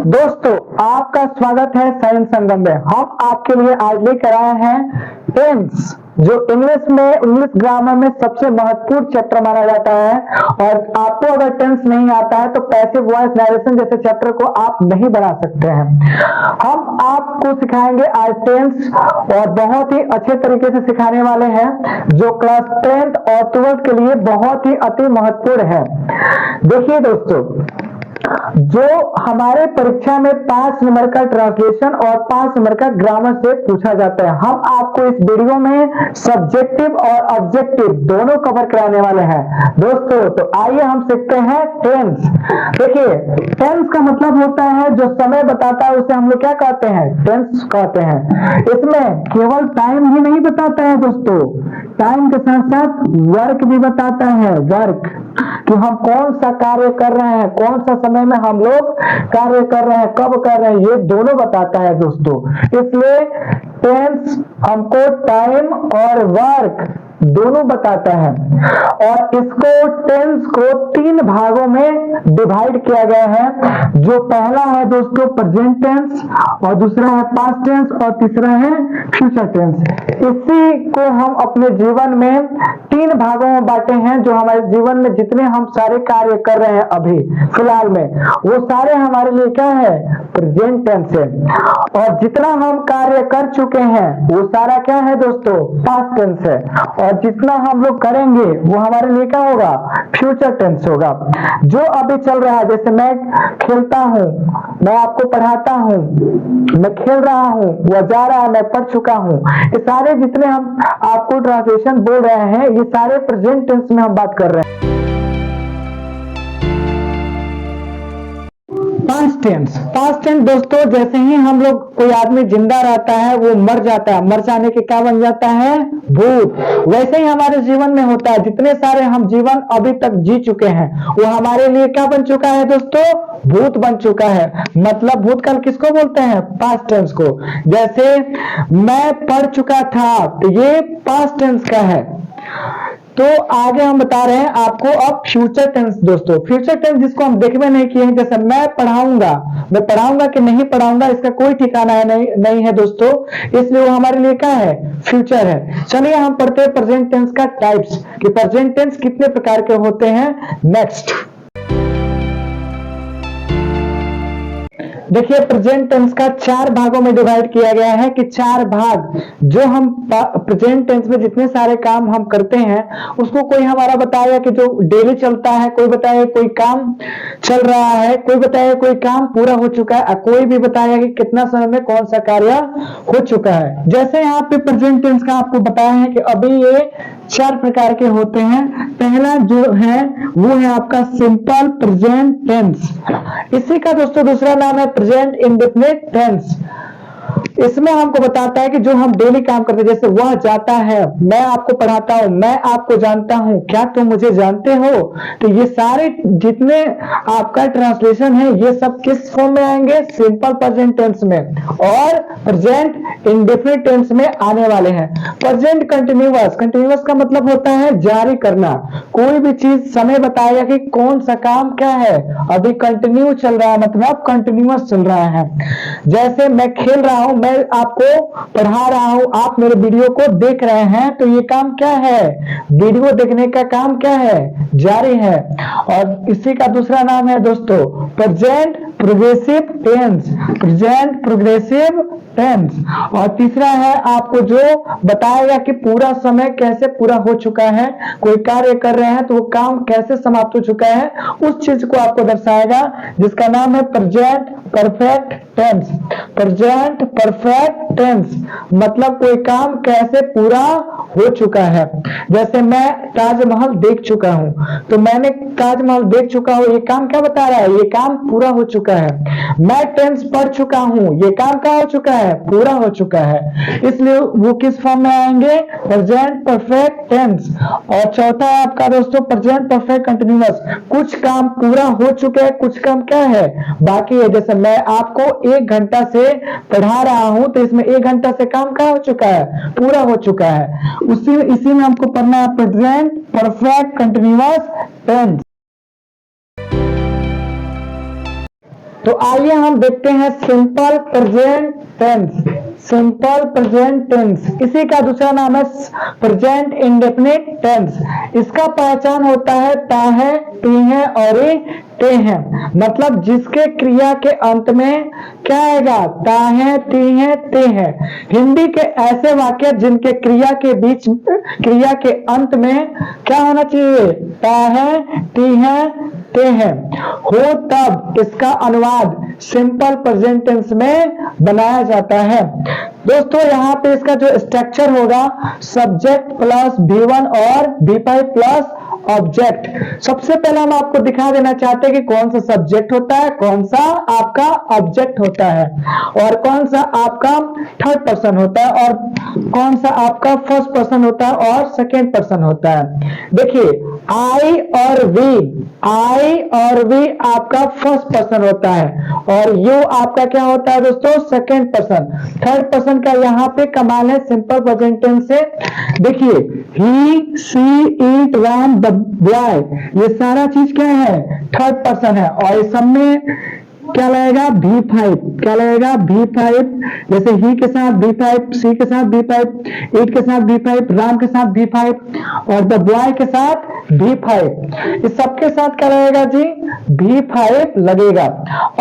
दोस्तों, आपका स्वागत है साइंस संगम में। हम आपके लिए आज लेकर आए हैं टेंस, जो इंग्लिश ग्रामर में सबसे महत्वपूर्ण चैप्टर माना जाता है। और आपको अगर टेंस नहीं आता है तो पैसिव वॉइस नरेशन जैसे चैप्टर को आप नहीं बना सकते हैं। हम आपको सिखाएंगे आज टेंस, और बहुत ही अच्छे तरीके से सिखाने वाले हैं, जो क्लास 10th और 12th के लिए बहुत ही अति महत्वपूर्ण है। देखिए दोस्तों, जो हमारे परीक्षा में 5 नंबर का ट्रांसलेशन और 5 नंबर का ग्रामर से पूछा जाता है, हम आपको इस वीडियो में सब्जेक्टिव और ऑब्जेक्टिव दोनों कवर कराने वाले हैं दोस्तों। तो आइए हम सीखते हैं टेंस। देखिए, टेंस का मतलब होता है जो समय बताता है, उसे हम लोग क्या कहते हैं? टेंस कहते हैं। इसमें केवल टाइम ही नहीं बताता है दोस्तों, टाइम के साथ साथ वर्क भी बताता है। वर्क कि हम कौन सा कार्य कर रहे हैं, कौन सा समय में हम लोग कार्य कर रहे हैं, कब कर रहे हैं, ये दोनों बताता है दोस्तों। इसलिए टेंस हमको टाइम और वर्क दोनों बताता है। और इसको टेंस को 3 भागों में डिवाइड किया गया है। जो पहला है दोस्तों प्रेजेंट टेंस, और दूसरा है पास्ट टेंस, और तीसरा है फ्यूचर टेंस। इसी को हम अपने जीवन में 3 भागों में बांटे हैं। जो हमारे जीवन में जितने हम सारे कार्य कर रहे हैं अभी फिलहाल में, वो सारे हमारे लिए क्या है? प्रेजेंट टेंस है। और जितना हम कार्य कर चुके हैं वो सारा क्या है दोस्तों? पास्ट टेंस है। और जितना हम लोग करेंगे वो हमारे लिए क्या होगा? फ्यूचर टेंस होगा। जो अभी चल रहा है, जैसे मैं खेलता हूँ, मैं आपको पढ़ाता हूँ, मैं खेल रहा हूँ, वो जा रहा है, मैं पढ़ चुका हूँ, ये सारे जितने हम आपको ट्रांसलेशन बोल रहे हैं, ये सारे प्रेजेंट टेंस में हम बात कर रहे हैं। पास्ट टेंस, पास्ट टेंस दोस्तों, जैसे ही हम लोग कोई आदमी जिंदा रहता है वो मर जाता है, मर जाने के क्या बन जाता है? भूत। वैसे ही हमारे जीवन में होता है, जितने सारे हम जीवन अभी तक जी चुके हैं वो हमारे लिए क्या बन चुका है दोस्तों? भूत बन चुका है। मतलब भूतकाल किसको बोलते हैं? पास्ट टेंस को। जैसे मैं पढ़ चुका था, तो ये पास्ट टेंस का है। तो आगे हम बता रहे हैं आपको अब फ्यूचर टेंस दोस्तों। फ्यूचर टेंस जिसको हम देखने नहीं किए हैं, जैसे मैं पढ़ाऊंगा कि नहीं पढ़ाऊंगा, इसका कोई ठिकाना है नहीं है दोस्तों, इसलिए वो हमारे लिए क्या है? फ्यूचर है। चलिए हम पढ़ते हैं प्रेजेंट टेंस का टाइप्स, कि प्रेजेंट टेंस कितने प्रकार के होते हैं। नेक्स्ट देखिए, प्रेजेंट टेंस का 4 भागों में डिवाइड किया गया है। कि 4 भाग जो हम प्रेजेंट टेंस में जितने सारे काम हम करते हैं, उसको कोई हमारा बताएगा कि जो डेली चलता है, कोई बताएगा कोई काम चल रहा है, कोई बताएगा कोई काम पूरा हो चुका है, कोई भी बताएगा कि कितना समय में कौन सा कार्य हो चुका है। जैसे यहाँ पे प्रेजेंट टेंस का आपको बताया है कि अभी ये 4 प्रकार के होते हैं। पहला जो है वो है आपका सिंपल प्रेजेंट टेंस। इसी का दोस्तों दूसरा नाम है प्रेजेंट इंडेफिनिट टेंस। इसमें हमको बताता है कि जो हम डेली काम करते हैं, जैसे वह जाता है, मैं आपको पढ़ाता हूं, मैं आपको जानता हूं, क्या तुम मुझे जानते हो। तो ये सारे जितने आपका ट्रांसलेशन है, ये सब किस फॉर्म में आएंगे? सिंपल प्रेजेंट टेंस में और प्रेजेंट इंडेफिनिट टेंस में आने वाले हैं। प्रेजेंट कंटिन्यूअस, कंटिन्यूअस का मतलब होता है जारी करना। कोई भी चीज समय बताएगा कि कौन सा काम क्या है, अभी कंटिन्यू चल रहा है, मतलब कंटिन्यूअस चल रहा है। जैसे मैं खेल रहा हूं, मैं आपको पढ़ा रहा हूं, आप मेरे वीडियो को देख रहे हैं, तो ये काम क्या है? वीडियो देखने का काम क्या है? जारी है। और इसी का दूसरा नाम है दोस्तों present progressive tense. Present progressive tense. और तीसरा है आपको जो बताएगा कि पूरा समय कैसे पूरा हो चुका है, कोई कार्य कर रहे हैं तो वो काम कैसे समाप्त हो चुका है, उस चीज को आपको दर्शाएगा, जिसका नाम है present perfect tense. Present perfect tense मतलब कोई काम कैसे पूरा हो चुका है। जैसे मैं ताजमहल देख चुका हूं, तो मैंने ताजमहल देख चुका हूं, ये काम क्या बता रहा है? ये काम पूरा हो चुका है। मैं टेंस पढ़ चुका हूं, ये काम क्या हो चुका है? पूरा हो चुका है। इसलिए वो किस फॉर्म में आएंगे? Present perfect tense. और चौथा है आपका दोस्तों प्रेजेंट परफेक्ट कंटिन्यूअस। कुछ काम पूरा हो चुके हैं, कुछ काम क्या है? बाकी है। जैसे मैं आपको 1 घंटा से पढ़ा रहा हूं, तो इसमें 1 घंटा से काम क्या हो चुका है? पूरा हो चुका है। इसी में हमको पढ़ना है प्रेजेंट परफेक्ट कंटिन्यूअस टेंस। तो आइए हम देखते हैं simple present tense. Simple present tense, इसी का दूसरा नाम है प्रेजेंट इंडेफिनिट टेंस। इसका पहचान होता है ता है, ती है और ते हैं। मतलब जिसके क्रिया के अंत में क्या आएगा, ता है, ती है, ते है। हिंदी के ऐसे वाक्य जिनके क्रिया के बीच, क्रिया के अंत में क्या होना चाहिए, ता है, ती है, ते हैं हो, तब इसका अनुवाद सिंपल प्रेजेंट टेंस में बनाया जाता है। दोस्तों यहाँ पे इसका जो स्ट्रक्चर होगा, सब्जेक्ट प्लस V1 और V5 प्लस ऑब्जेक्ट। सबसे पहले हम आपको दिखा देना चाहते हैं कि कौन सा सब्जेक्ट होता है, कौन सा आपका ऑब्जेक्ट होता है, और कौन सा आपका थर्ड पर्सन होता है, और कौन सा आपका फर्स्ट पर्सन होता है और सेकेंड पर्सन होता है। देखिए आई और वी आपका फर्स्ट पर्सन होता है, और यू आपका क्या होता है दोस्तों, सेकेंड पर्सन। थर्ड पर्सन का यहाँ पे कमाल है सिंपल प्रेजेंट टेंस से। देखिए ही, she, it, Ram, the boy, ये सारा चीज क्या है, थर्ड पर्सन है, और इस सब में क्या लगेगा, V5। क्या लगेगा, V5। जैसे ही के साथ V5, सी के साथ V5, इट के साथ V5, राम के साथ V5 और द बॉय के साथ V5। इस सबके साथ क्या लगेगा जी, V5 लगेगा।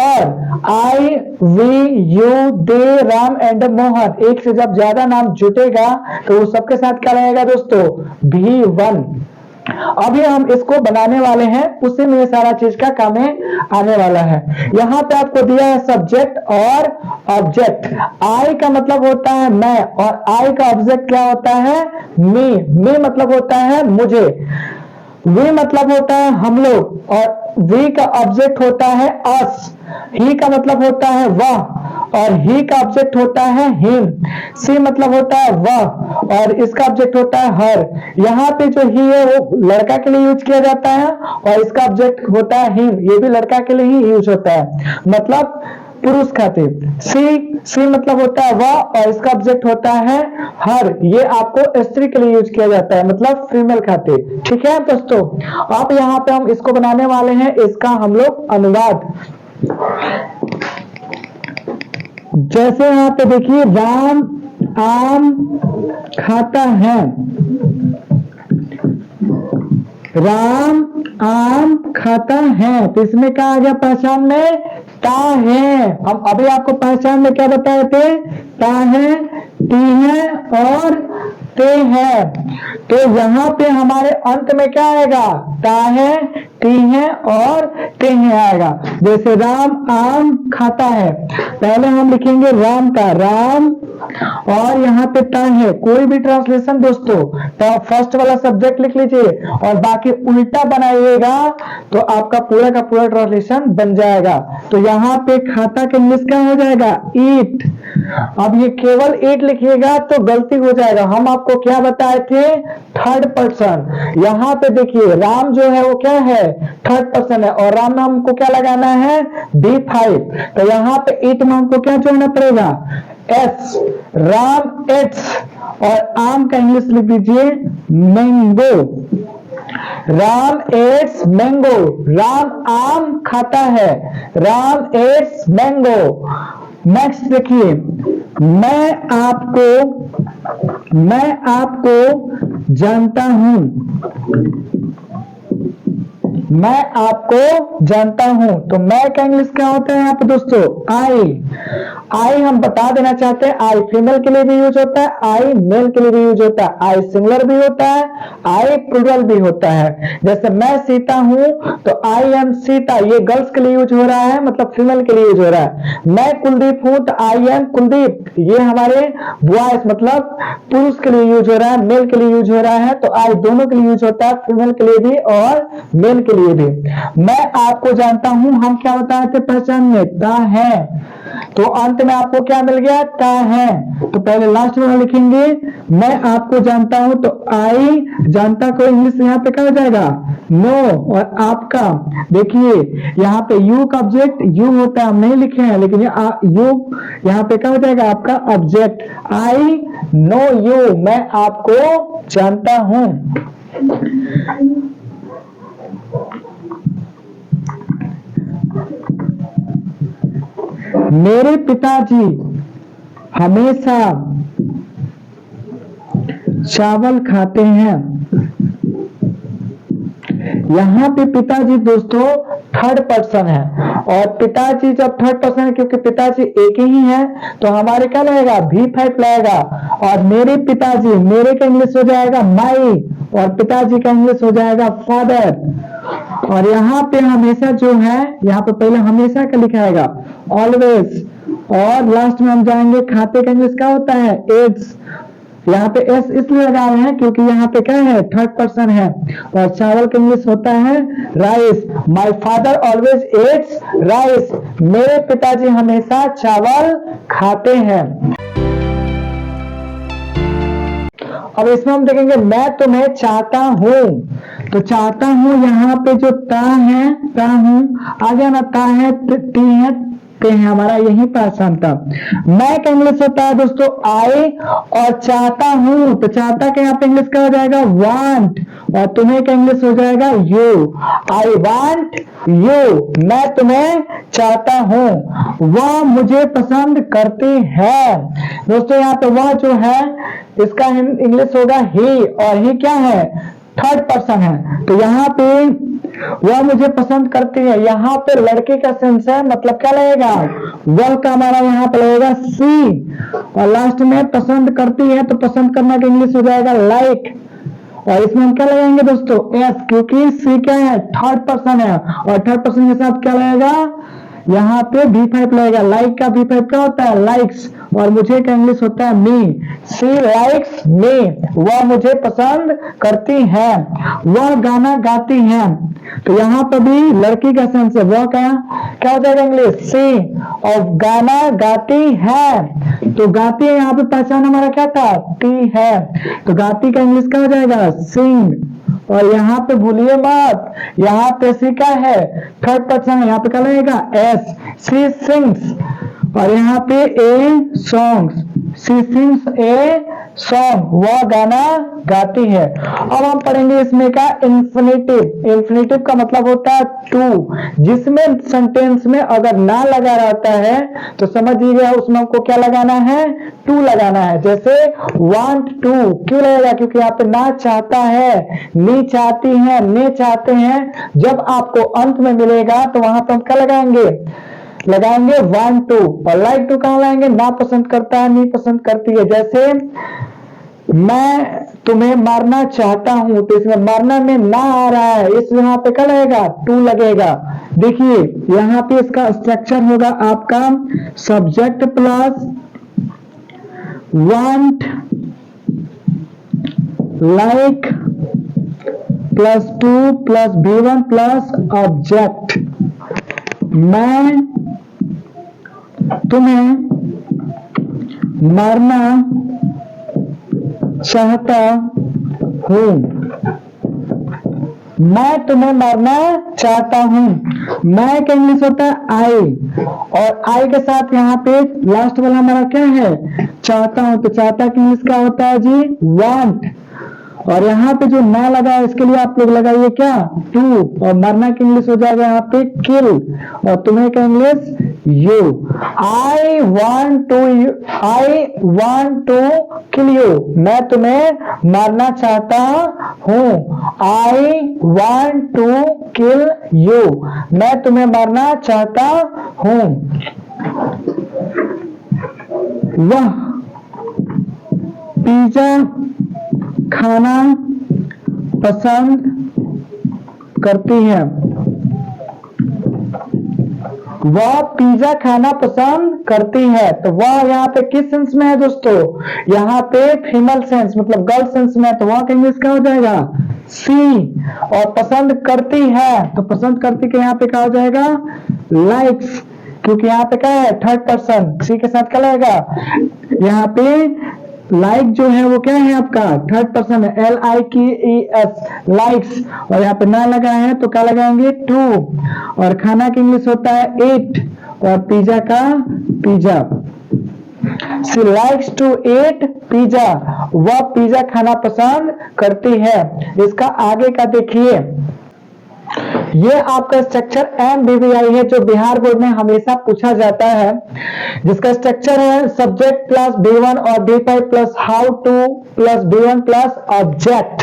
और I, we, you, they, Ram and Mohan, एक से जब ज्यादा नाम जुटेगा तो वो सबके साथ क्या लगेगा दोस्तों, V1। अभी हम इसको बनाने वाले हैं, उसी में सारा चीज का काम आने वाला है। यहाँ पे आपको दिया है सब्जेक्ट और ऑब्जेक्ट। आई का मतलब होता है मैं, और आई का ऑब्जेक्ट क्या होता है, मी मतलब होता है मुझे, वी मतलब होता है हम लोग, और वी का ऑब्जेक्ट होता है अस, ही का मतलब होता है वह, और ही का ऑब्जेक्ट होता है हिम, सी मतलब होता है वह, और इसका ऑब्जेक्ट होता है हर। यहाँ पे जो ही है वो लड़का के लिए यूज किया जाता है, और इसका ऑब्जेक्ट होता है हिम, ये भी लड़का के लिए ही यूज होता है, मतलब पुरुष खातिर। सी मतलब होता है वह, और इसका ऑब्जेक्ट होता है हर, ये आपको स्त्री के लिए यूज किया जाता है, मतलब फीमेल खातिर। ठीक है दोस्तों, अब यहाँ पे हम इसको बनाने वाले हैं, इसका हम लोग अनुवाद। जैसे यहाँ पे देखिए राम आम खाता है, राम आम खाता है, तो इसमें क्या आ गया पहचान में, ता है। हम अभी आपको पहचान में क्या बताए थे, ता है, ती है और ते है। तो यहाँ पे हमारे अंत में क्या आएगा, ता है, ती है और ते है आएगा। जैसे राम आम खाता है, पहले हम लिखेंगे राम का राम, और यहाँ पे ता है। कोई भी ट्रांसलेशन दोस्तों, तो फर्स्ट वाला सब्जेक्ट लिख लीजिए और बाकी उल्टा बनाइएगा तो आपका पूरा का पूरा ट्रांसलेशन बन जाएगा। तो यहाँ पे खाता का इंग्लिश क्या हो जाएगा, ईट। अब ये केवल ईट लिखिएगा तो गलती हो जाएगा, हम आपको क्या बताए थे, थर्ड पर्सन। यहाँ पे देखिए राम जो है वो क्या है, थर्ड पर्सन है, और राम में हमको क्या लगाना है, V5। तो यहाँ पे ईट में हमको क्या जोड़ना पड़ेगा, एस, राम एट्स, और आम का इंग्लिश लिख दीजिए मैंगो। राम एट्स मैंगो, राम आम खाता है, राम एट्स मैंगो। नेक्स्ट देखिए, मैं आपको जानता हूं, मैं आपको जानता हूं। तो मैं का इंग्लिश क्या होता है यहाँ पे दोस्तों, आई हम बता देना चाहते हैं, आई फीमेल के लिए भी यूज होता है, आई मेल के लिए भी यूज होता है, आई सिंगुलर भी होता है, आई प्लूरल भी होता है। जैसे मैं सीता हूं तो आई एम सीता, ये गर्ल्स के लिए यूज हो रहा है, मतलब फीमेल के लिए यूज हो रहा है। मैं कुलदीप हूं तो आई एम कुलदीप, ये हमारे बॉयज मतलब पुरुष के लिए यूज हो रहा है, मेल के लिए यूज हो रहा है। तो आई दोनों के लिए यूज होता है, फीमेल के लिए भी और मेल के लिए भी। मैं आपको जानता हूं, हम क्या बताए थे पहचान में, ता है। तो अंत में आपको क्या मिल गया, ता है। तो पहले लास्ट वाला लिखेंगे, मैं आपको जानता हूं, तो आई जानता को इंग्लिश यहाँ पे क्या हो जाएगा, नो। और आपका देखिए यहाँ पे यू का ऑब्जेक्ट यू होता है, हम नहीं लिखे हैं, लेकिन यू यहाँ पे क्या हो जाएगा, आपका ऑब्जेक्ट। आई नो यू, मैं आपको जानता हूं। मेरे पिताजी हमेशा चावल खाते हैं। यहाँ पे पिताजी दोस्तों थर्ड पर्सन है, और पिताजी जब थर्ड पर्सन है क्योंकि पिताजी एक ही है तो हमारे क्या लगेगा, V5 लगेगा। और मेरे पिताजी, मेरे का इंग्लिश हो जाएगा माई, और पिताजी का इंग्लिश हो जाएगा फादर। और यहाँ पे हमेशा जो है, यहाँ पे पहले हमेशा का लिखाएगा ऑलवेज, और लास्ट में हम जाएंगे खाते का इंग्लिश क्या होता है, एट्स। यहाँ पे एस इसलिए लगा रहे हैं क्योंकि यहाँ पे क्या है, थर्ड पर्सन है। और चावल का इंग्लिश होता है rice. My father always eats rice. मेरे पिताजी हमेशा चावल खाते हैं। अब इसमें हम देखेंगे मैं तुम्हें चाहता हूं। तो चाहता हूं, यहाँ पे जो ता है, ता हूं आ गया ना, ता है, ती है, ते हैं, हमारा यही पहचान था। मैं का इंग्लिश होता है दोस्तों आई, और चाहता हूं, तो चाहता का यहाँ पे इंग्लिश क्या हो जाएगा, वांट, और तुम्हें का इंग्लिश हो जाएगा यू। आई वांट यू, मैं तुम्हें चाहता हूं। वह मुझे पसंद करती है। दोस्तों यहाँ पे वह जो है इसका इंग्लिश होगा ही, और ही क्या है, थर्ड पर्सन है। तो यहाँ पे वह मुझे पसंद करती है, यहाँ पे लड़के का सेंस है, मतलब क्या लगेगा, वह का हमारा यहाँ पे लगेगा सी। और लास्ट में पसंद करती है, तो पसंद करना का इंग्लिश हो जाएगा लाइक। और इसमें हम क्या लगाएंगे दोस्तों, एस, क्योंकि सी क्या है, थर्ड पर्सन है, और थर्ड पर्सन के साथ क्या लगेगा, यहाँ पे V5 लगेगा। लाइक का V5 क्या होता है, लाइक्स, और मुझे का इंग्लिश होता है मी। सी लाइक्स मी, वह मुझे पसंद करती है। वह गाना गाती है, तो यहाँ पर भी लड़की का सेंस है, वह क्या हो जाएगा इंग्लिश, सी, और गाना गाती है, तो गाती है, यहाँ पे पहचान हमारा क्या था, टी है, तो गाती का इंग्लिश क्या हो जाएगा, सिंग। और यहाँ पे भूलिए मत, यहाँ पे सी क्या है, थर्ड पर्सन है, यहाँ पे क्या लगेगा, एस, सी सिंग्स। और यहाँ पे a songs, she sings a song, वह गाना गाती है। अब हम पढ़ेंगे इसमें का इन्फिनेटिव। इन्फिनेटिव का मतलब होता है टू, जिसमें सेंटेंस में अगर ना लगा रहता है तो समझ लीजिए उसमें हमको क्या लगाना है, टू लगाना है। जैसे वांट टू, क्यों लगेगा, क्योंकि यहाँ पे ना चाहता है, नी चाहती है, ने चाहते हैं। जब आपको अंत में मिलेगा तो वहां पर हम क्या लगाएंगे वांट टू। और लाइक टू कहाँ लाएंगे, ना पसंद करता है, नहीं पसंद करती है। जैसे मैं तुम्हें मारना चाहता हूं, तो इसमें मारना में ना आ रहा है, इस यहाँ पे क्या लगेगा, टू लगेगा। देखिए यहाँ पे इसका स्ट्रक्चर होगा आपका subject plus want like plus two plus V1 plus object. मैं तुम्हें मारना चाहता हूं। मैं तुम्हें मारना चाहता हूं। मैं का इंग्लिश होता है आई, और आई के साथ यहाँ पे लास्ट वाला हमारा क्या है, चाहता हूं, तो चाहता का इंग्लिश क्या होता है जी, वांट। और यहाँ पे जो ना लगा है इसके लिए आप लोग लगाइए क्या, टू, और मरना की इंग्लिश हो जाएगा यहाँ पे किल, और तुम्हें का English you. I want to kill you, मैं तुम्हें मारना चाहता हूँ। I want to kill you, मैं तुम्हें मारना चाहता हूँ। वह पिज्जा खाना पसंद करती है। वह पिज्जा खाना पसंद करती है, तो वह यहाँ पे किस सेंस में है दोस्तों, यहाँ पे फीमेल सेंस मतलब गर्ल सेंस में है, तो वह का इंग्लिश क्या हो जाएगा, सी। और पसंद करती है, तो पसंद करती के यहाँ पे क्या हो जाएगा, लाइक्स, क्योंकि यहाँ पे क्या है, थर्ड पर्सन, सी के साथ क्या लगेगा, यहाँ पे लाइक जो है वो क्या है आपका, थर्ड पर्सन है, LIKES, लाइक्स। और यहाँ पे ना लगा है तो क्या लगाएंगे, टू। और खाना की इंग्लिश होता है ईट, और पिज्जा का pizza. She likes to eat pizza, वह पिज्जा खाना पसंद करती है। इसका आगे का देखिए, ये आपका स्ट्रक्चर MBBI है जो बिहार बोर्ड में हमेशा पूछा जाता है, जिसका स्ट्रक्चर है सब्जेक्ट प्लस B1 और B5 plus how two plus B1 plus object.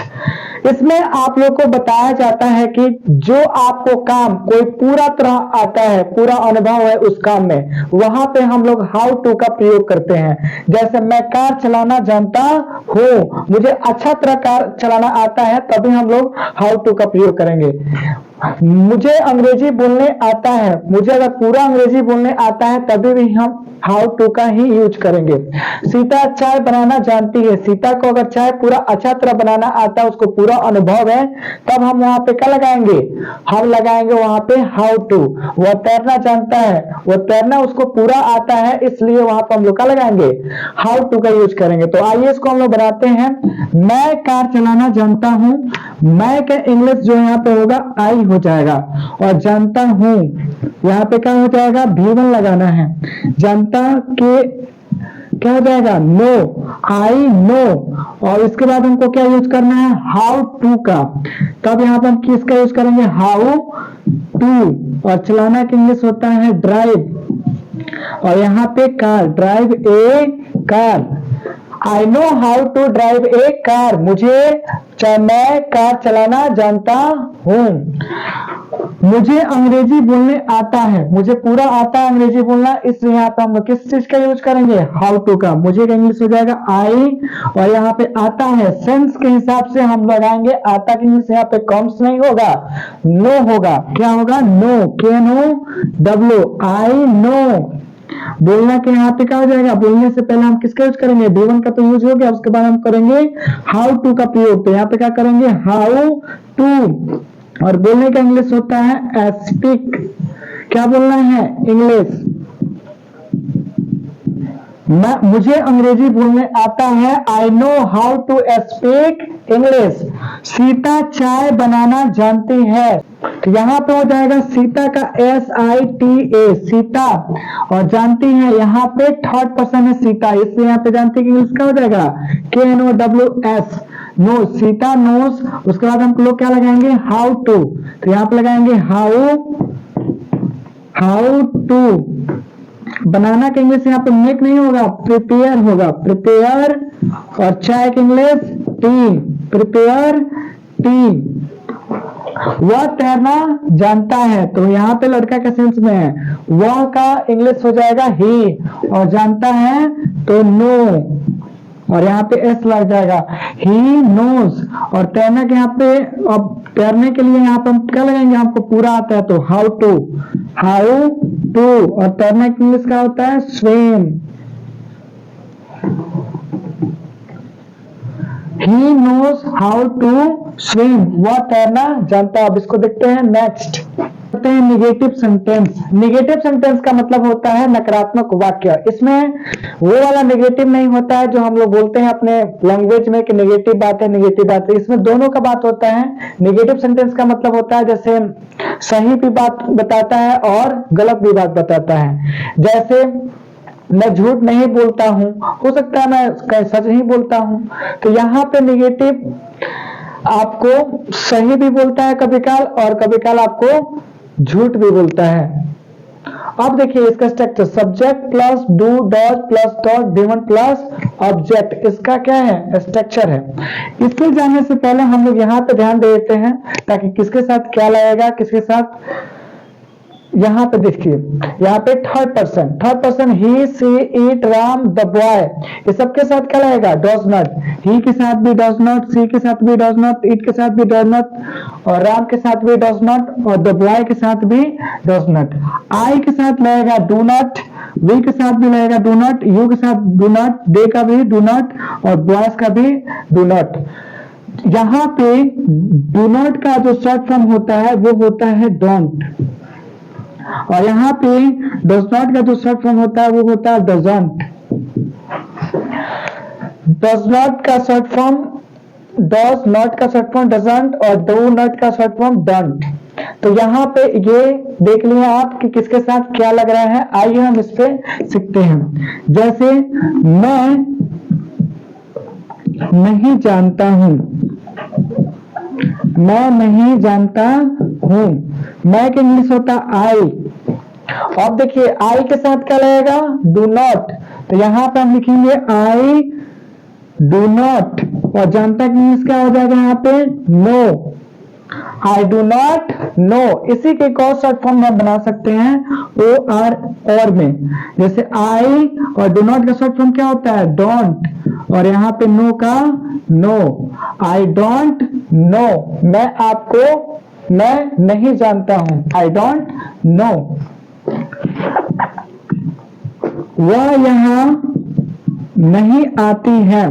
इसमें आप लोग को बताया जाता है कि जो आपको काम कोई पूरा तरह आता है, पूरा अनुभव है उस काम में, वहां पे हम लोग हाउ टू का प्रयोग करते हैं। जैसे मैं कार चलाना जानता हूं, मुझे अच्छा तरह कार चलाना आता है, तभी हम लोग हाउ टू का प्रयोग करेंगे। मुझे अंग्रेजी बोलने आता है, मुझे अगर पूरा अंग्रेजी बोलने आता है तभी भी हम हाउ टू का ही यूज करेंगे। सीता चाय बनाना जानती है, सीता को अगर चाय पूरा अच्छा तरह बनाना आता है, उसको पूरा अनुभव है, तब हम वहां पे क्या लगाएंगे? हम लगाएंगे वहां पे हाउ टू। वह तैरना जानता है, वह तैरना उसको पूरा आता है, इसलिए वहां पर हम लोग क्या लगाएंगे? हाउ टू का यूज करेंगे। तो आइए इसको हम लोग बनाते हैं। मैं कार चलाना जानता हूं, मैं का इंग्लिश जो यहाँ पे होगा आई हो जाएगा, और जानता हूं यहाँ पे क्या हो जाएगा? B1 लगाना है। जानता के क्या हो जाएगा? No, I know. और इसके बाद हमको क्या यूज करना है? हाउ टू का। तब यहाँ पे हम किसका यूज करेंगे? How to. और चलाना का इंग्लिश होता है ड्राइव, और यहाँ पे car, drive a car. I know how to drive a car, मैं कार चलाना जानता हूं। मुझे अंग्रेजी बोलने आता है, मुझे पूरा आता है अंग्रेजी बोलना, इसलिए यहाँ पे हम लोग किस चीज का यूज करेंगे? हाउ टू का। मुझे का इंग्लिश हो जाएगा आई, और यहाँ पे आता है सेंस के हिसाब से हम लगाएंगे। आता के इंग्लिश यहाँ पे कम्स नहीं होगा, नो होगा। क्या होगा? Know, KNOW, I know. बोलना के यहाँ पे क्या हो जाएगा? बोलने से पहले हम किसका यूज करेंगे? B1 का तो यूज हो गया, उसके बाद हम करेंगे हाउ टू का प्रयोग। तो यहाँ पे क्या करेंगे? How to. और बोलने का इंग्लिश होता है स्पीक। क्या बोलना है? इंग्लिश। मुझे अंग्रेजी बोलने आता है, I know how to speak English. Sita चाय बनाना जानती है, तो यहाँ पे हो जाएगा सीता का SITA, सीता। और जानती है यहाँ पे थर्ड पर्सन है सीता, इसलिए यहाँ पे जानती है इंग्लिश क्या हो जाएगा? KNOWS, know, Sita knows. उसके बाद हम लोग क्या लगाएंगे? How to. तो यहाँ पे लगाएंगे हाउ टू। बनाना का इंग्लिश यहाँ पे मेक नहीं होगा, प्रिपेयर होगा, प्रिपेयर। और चाय का इंग्लिश टी, प्रिपेयर टी। वह तैरना जानता है, तो यहाँ पे लड़का के सेंस में है, वह का इंग्लिश हो जाएगा ही, और जानता है तो नो, और यहाँ पे S लग जाएगा, ही नोज। और तैरना के यहाँ पे, अब तैरने के लिए यहाँ पे हम क्या लगाएंगे? हमको पूरा आता है तो हाउ टू, और तैरने की इंग्लिश क्या होता है? Swim. He knows how to swim, वह तैरना जानता है। अब इसको देखते हैं next. Negative sentence. Negative sentence का मतलब होता है नकारात्मक वाक्य। इसमें वो वाला नेगेटिव नहीं होता है जो हम लोग बोलते हैं अपने लैंग्वेज में कि नेगेटिव बात है, नेगेटिव बात है। इसमें दोनों का बात होता है। नेगेटिव सेंटेंस का मतलब होता है जैसे सही भी बात बताता है और गलत भी बात बताता है। जैसे मैं झूठ नहीं बोलता हूं, हो सकता है मैं सच ही बोलता हूं। तो यहाँ पे नेगेटिव आपको सही भी बोलता है कभी काल, और कभी काल आपको झूठ भी बोलता है। अब देखिए इसका structure, subject plus do dot plus dot B1 plus object, इसका क्या है? स्ट्रक्चर है। इससे जाने से पहले हम लोग यहाँ पे ध्यान देते हैं ताकि किसके साथ क्या लगेगा, किसके साथ। यहाँ पे देखिए, यहाँ पे third person he, she, it, Ram, the boy, ये सबके साथ क्या लगेगा? Does not. ही के साथ भी डज नॉट, सी के साथ भी डज नॉट, इट के साथ भी डज नॉट, और राम के साथ भी डज नॉट, और द बॉय के साथ भी डज नॉट। आई के साथ लगेगा डू नॉट, वी के साथ भी लगेगा डू नॉट, यू के साथ डू नॉट, दे का भी डू नॉट, और बॉयज का भी डू नॉट। यहाँ पे डू नॉट का जो शॉर्ट फॉर्म होता है वो होता है डोंट, और यहाँ पे डज नॉट का जो शॉर्ट फॉर्म होता है वो होता है डजंट। डज नॉट का शॉर्ट फॉर्म डज नॉट का शॉर्ट फॉर्म डजंट, और डू नॉट का शॉर्ट फॉर्म डोंट। तो यहाँ पे ये देख लिया आप कि किसके साथ क्या लग रहा है। आइए हम इस पे सीखते हैं। जैसे मैं नहीं जानता हूं, मैं नहीं जानता हूं। मैं का इंग्लिश होता है आई। अब देखिए आई के साथ क्या लगेगा, डू नॉट, तो यहां पे हम लिखेंगे आई डू नॉट, और जनता का इंग्लिश क्या हो जाएगा यहाँ पे, know. I do not know, इसी के एक और शॉर्ट फॉर्म में बना सकते हैं ओ आर और में, जैसे आई और डू नॉट का शॉर्ट फॉर्म क्या होता है, डोंट, और यहाँ पे नो का नो। आई डोंट नो, मैं आपको, मैं नहीं जानता हूं, आई डोंट नो। वह यहाँ नहीं आती है,